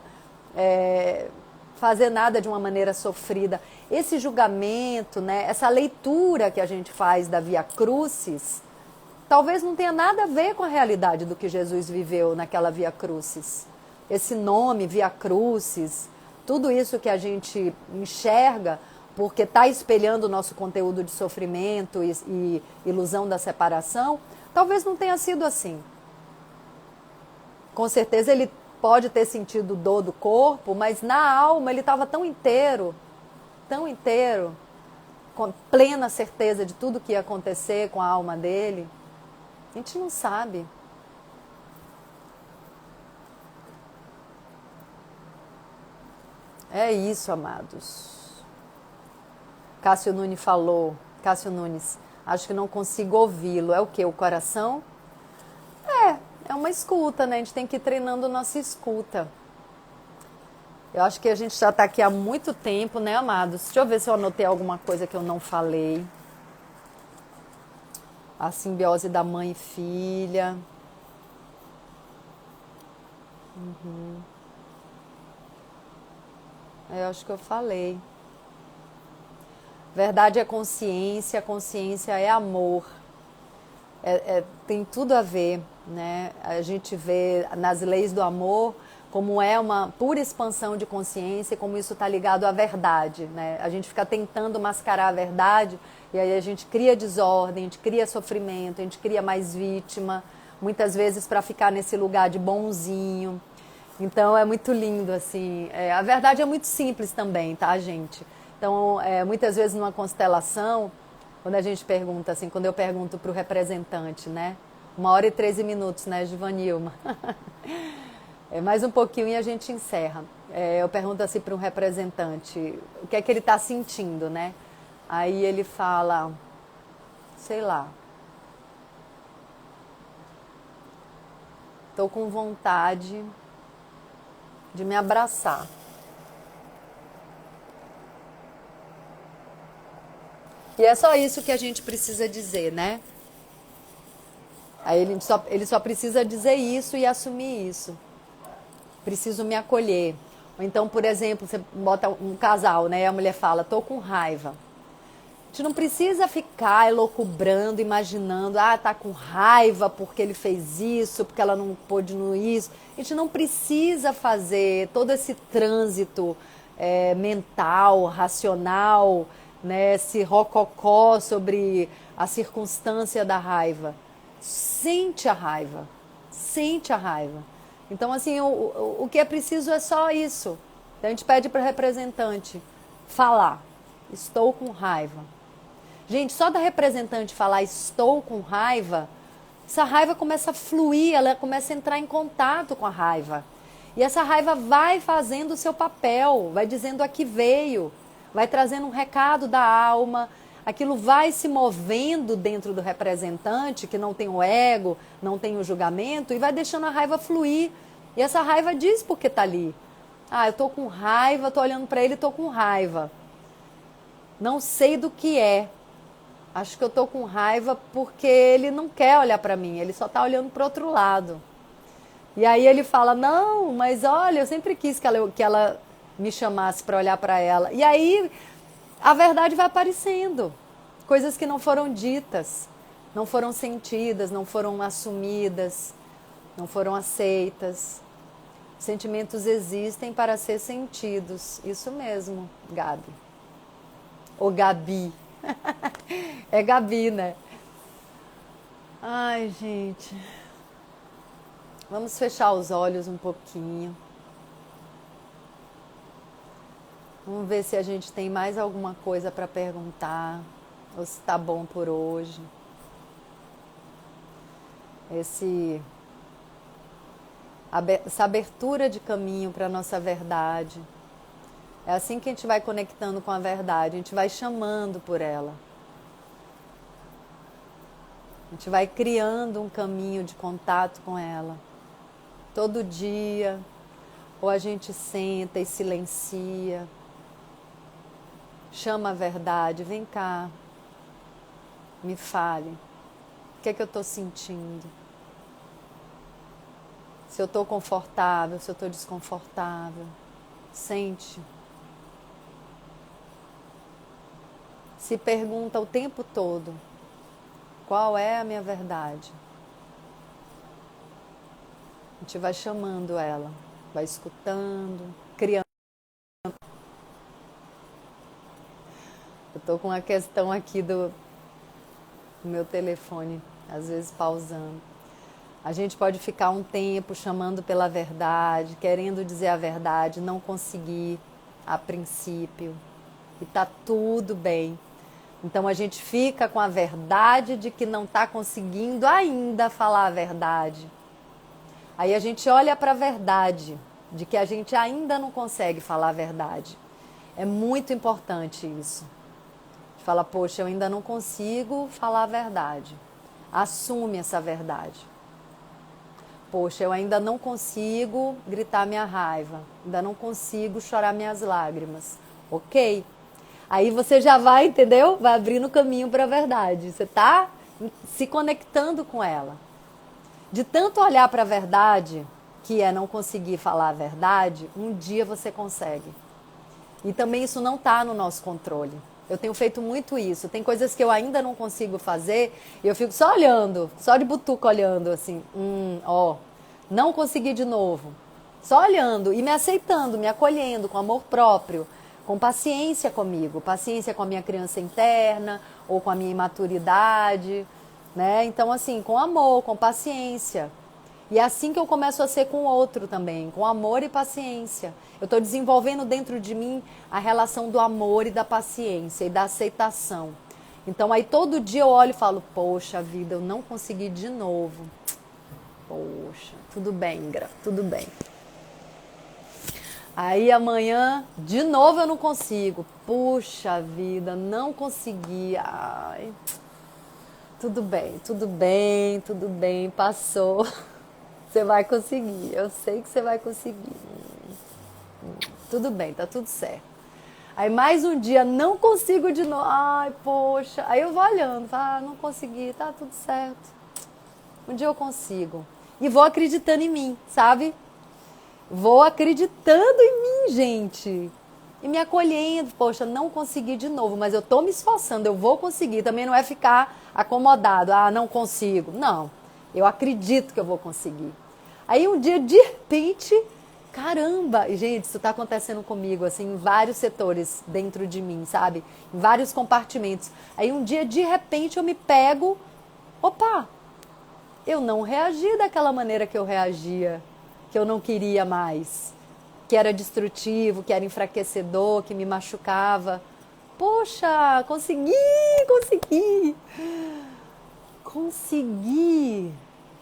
fazer nada de uma maneira sofrida. Esse julgamento, né, essa leitura que a gente faz da Via Crucis, talvez não tenha nada a ver com a realidade do que Jesus viveu naquela Via Crucis. Esse nome, Via Crucis, tudo isso que a gente enxerga, porque está espelhando o nosso conteúdo de sofrimento e ilusão da separação, talvez não tenha sido assim. Com certeza ele pode ter sentido dor do corpo, mas na alma ele estava tão inteiro, com plena certeza de tudo que ia acontecer com a alma dele. A gente não sabe. É isso, amados. Cássio Nunes, acho que não consigo ouvi-lo. É o quê? O coração? É uma escuta, né? A gente tem que ir treinando nossa escuta. Eu acho que a gente já está aqui há muito tempo, né, amados? Deixa eu ver se eu anotei alguma coisa que eu não falei. A simbiose da mãe e filha. Eu acho que eu falei. Verdade é consciência é amor. Tem tudo a ver, né? A gente vê nas leis do amor como é uma pura expansão de consciência e como isso está ligado à verdade, né? A gente fica tentando mascarar a verdade e aí a gente cria desordem, a gente cria sofrimento, a gente cria mais vítima, muitas vezes para ficar nesse lugar de bonzinho. Então é muito lindo, assim. A verdade é muito simples também, tá, gente? Então, muitas vezes numa constelação, quando a gente pergunta assim, quando eu pergunto para o representante, né? 1 hora e 13 minutos, né, Givanilma? Mais um pouquinho e a gente encerra. Eu pergunto assim para um representante, o que é que ele está sentindo, né? Aí ele fala, sei lá, estou com vontade de me abraçar. E é só isso que a gente precisa dizer, né? Aí ele só precisa dizer isso e assumir isso. Preciso me acolher. Ou então, por exemplo, você bota um casal, né? E a mulher fala, tô com raiva. A gente não precisa ficar elocubrando, imaginando, tá com raiva porque ele fez isso, porque ela não pôde no isso. A gente não precisa fazer todo esse trânsito mental, racional, né, esse rococó sobre a circunstância da raiva. Sente a raiva. Então, assim, o que é preciso é só isso. Então, a gente pede para o representante falar. Estou com raiva. Gente, só da representante falar estou com raiva, essa raiva começa a fluir, ela começa a entrar em contato com a raiva. E essa raiva vai fazendo o seu papel, vai dizendo a que veio, vai trazendo um recado da alma, aquilo vai se movendo dentro do representante, que não tem o ego, não tem o julgamento, e vai deixando a raiva fluir. E essa raiva diz porque está ali. Ah, eu estou com raiva, estou olhando para ele e estou com raiva. Não sei do que é. Acho que eu estou com raiva porque ele não quer olhar para mim, ele só está olhando para o outro lado. E aí ele fala, não, mas olha, eu sempre quis que ela me chamasse para olhar para ela. E aí a verdade vai aparecendo. Coisas que não foram ditas, não foram sentidas, não foram assumidas, não foram aceitas. Sentimentos existem para ser sentidos. Isso mesmo, Gabi. Ou Gabi. É Gabi, né? Ai, gente. Vamos fechar os olhos um pouquinho. Vamos ver se a gente tem mais alguma coisa para perguntar. Ou se tá bom por hoje. Essa abertura de caminho para a nossa verdade. É assim que a gente vai conectando com a verdade, a gente vai chamando por ela. A gente vai criando um caminho de contato com ela. Todo dia, ou a gente senta e silencia, chama a verdade, vem cá, me fale, o que é que eu estou sentindo? Se eu estou confortável, se eu estou desconfortável, sente. Se pergunta o tempo todo, qual é a minha verdade? A gente vai chamando ela, vai escutando, criando. Eu estou com uma questão aqui do meu telefone, às vezes pausando. A gente pode ficar um tempo chamando pela verdade, querendo dizer a verdade, não conseguir a princípio. E tá tudo bem. Então a gente fica com a verdade de que não está conseguindo ainda falar a verdade. Aí a gente olha para a verdade de que a gente ainda não consegue falar a verdade. É muito importante isso. Fala, poxa, eu ainda não consigo falar a verdade. Assume essa verdade. Poxa, eu ainda não consigo gritar minha raiva. Ainda não consigo chorar minhas lágrimas. Ok? Aí você já vai, entendeu? Vai abrindo o caminho para a verdade. Você está se conectando com ela. De tanto olhar para a verdade, que é não conseguir falar a verdade, um dia você consegue. E também isso não está no nosso controle. Eu tenho feito muito isso. Tem coisas que eu ainda não consigo fazer e eu fico só olhando, só de butuca olhando assim. Ó, não consegui de novo. Só olhando e me aceitando, me acolhendo com amor próprio. Com paciência comigo, paciência com a minha criança interna ou com a minha imaturidade, né? Então, assim, com amor, com paciência. E é assim que eu começo a ser com o outro também, com amor e paciência. Eu estou desenvolvendo dentro de mim a relação do amor e da paciência e da aceitação. Então, aí todo dia eu olho e falo, poxa vida, eu não consegui de novo. Poxa, tudo bem, Gra, tudo bem. Aí amanhã, de novo eu não consigo. Puxa vida, não consegui. Ai, tudo bem, tudo bem, tudo bem, passou. Você vai conseguir, eu sei que você vai conseguir. Tudo bem, tá tudo certo. Aí mais um dia, não consigo de novo. Ai, poxa. Aí eu vou olhando, não consegui, tá tudo certo. Um dia eu consigo. E vou acreditando em mim, sabe? Vou acreditando em mim, gente. E me acolhendo. Poxa, não consegui de novo, mas eu tô me esforçando, eu vou conseguir. Também não é ficar acomodado. Ah, não consigo. Não, eu acredito que eu vou conseguir. Aí um dia, de repente, caramba. E, gente, isso tá acontecendo comigo, assim, em vários setores dentro de mim, sabe? Em vários compartimentos. Aí um dia, de repente, eu me pego. Opa, eu não reagi daquela maneira que eu reagia. Que eu não queria mais, que era destrutivo, que era enfraquecedor, que me machucava. Poxa, consegui! Consegui!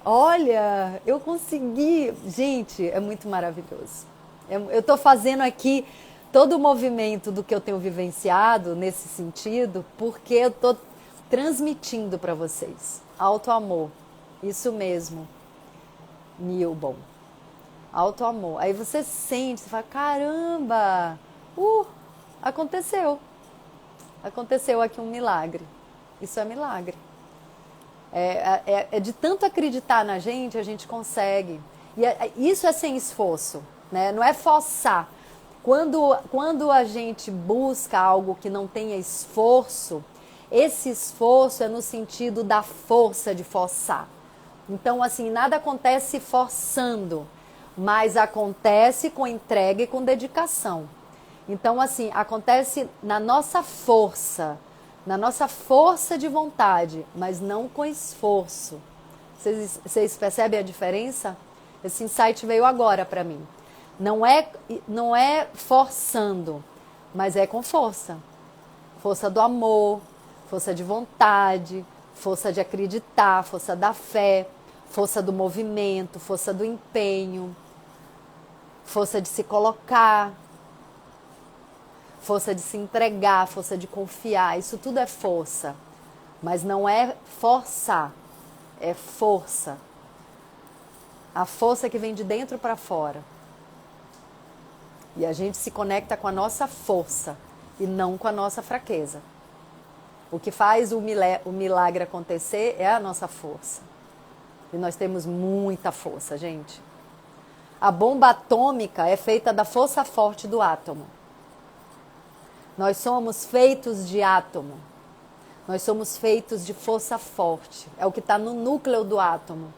Olha, eu consegui! Gente, é muito maravilhoso. Eu estou fazendo aqui todo o movimento do que eu tenho vivenciado nesse sentido, porque eu estou transmitindo para vocês. Auto-amor. Isso mesmo, Newbon. Auto-amor. Aí você sente, você fala, caramba! Aconteceu. Aconteceu aqui um milagre. Isso é milagre. É de tanto acreditar na gente, a gente consegue. Isso é sem esforço, né? Não é forçar. Quando a gente busca algo que não tenha esforço, esse esforço é no sentido da força de forçar. Então, assim, nada acontece forçando, mas acontece com entrega e com dedicação. Então, assim, acontece na nossa força de vontade, mas não com esforço. Vocês percebem a diferença? Esse insight veio agora para mim. Não é forçando, mas é com força. Força do amor, força de vontade, força de acreditar, força da fé, força do movimento, força do empenho, força de se colocar, força de se entregar, força de confiar. Isso tudo é força, mas não é forçar, é força. A força que vem de dentro para fora. E a gente se conecta com a nossa força e não com a nossa fraqueza. O que faz o milagre acontecer é a nossa força. E nós temos muita força, gente. A bomba atômica é feita da força forte do átomo. Nós somos feitos de átomo. Nós somos feitos de força forte. É o que está no núcleo do átomo.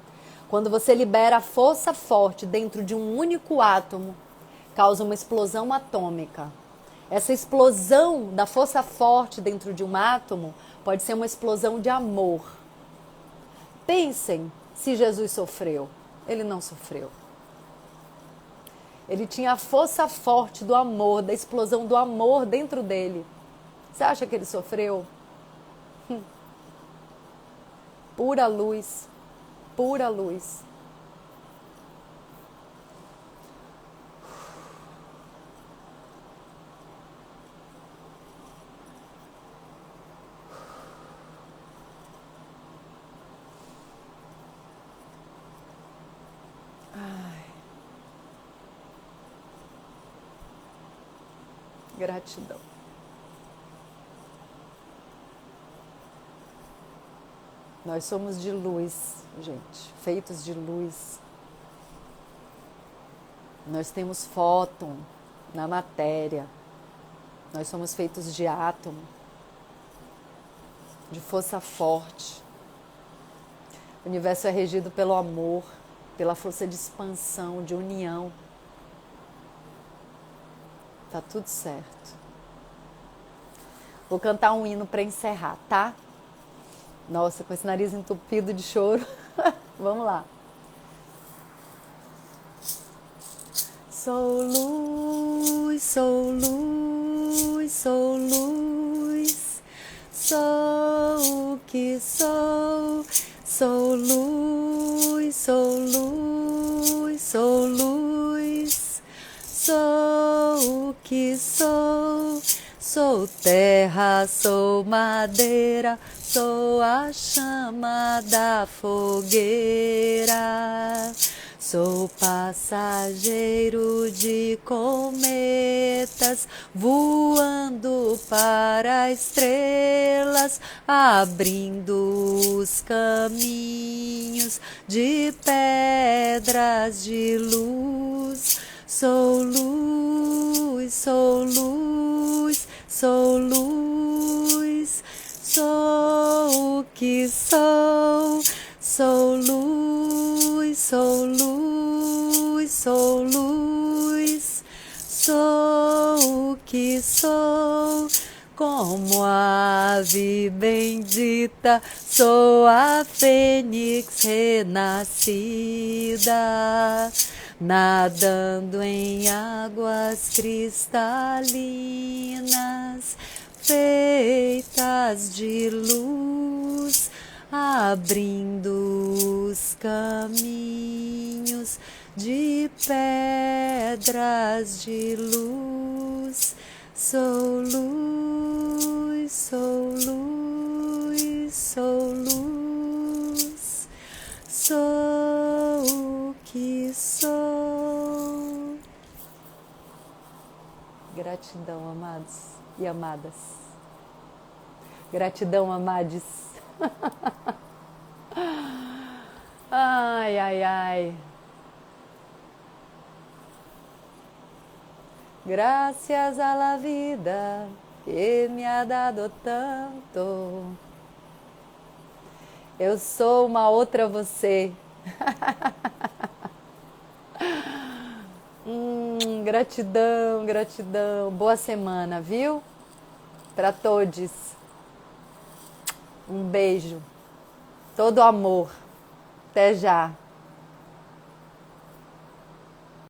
Quando você libera a força forte dentro de um único átomo, causa uma explosão atômica. Essa explosão da força forte dentro de um átomo pode ser uma explosão de amor. Pensem se Jesus sofreu. Ele não sofreu. Ele tinha a força forte do amor, da explosão do amor dentro dele. Você acha que ele sofreu? Pura luz, pura luz. Gratidão. Nós somos de luz, gente, feitos de luz. Nós temos fóton na matéria. Nós somos feitos de átomo, de força forte. O universo é regido pelo amor, pela força de expansão, de união. Tá tudo certo. Vou cantar um hino para encerrar, tá? Nossa, com esse nariz entupido de choro. Vamos lá. Sou luz, sou luz, sou luz. Sou o que sou. Sou luz, sou luz, sou luz. Sou o que sou. Sou terra, sou madeira, sou a chama da fogueira. Sou passageiro de cometas, voando para estrelas, abrindo os caminhos de pedras de luz. Sou luz, sou luz, sou luz, sou o que sou. Sou luz, sou luz, sou luz, sou o que sou. Como ave bendita, sou a fênix renascida, nadando em águas cristalinas, feitas de luz, abrindo os caminhos de pedras de luz. Sou luz, sou luz, sou luz, sou o que sou. Gratidão, amados e amadas. Gratidão, amades. Ai, ai, ai. Gracias a la vida que me ha dado tanto. Eu sou uma outra você. Gratidão, gratidão. Boa semana, viu? Para todos. Um beijo. Todo amor. Até já.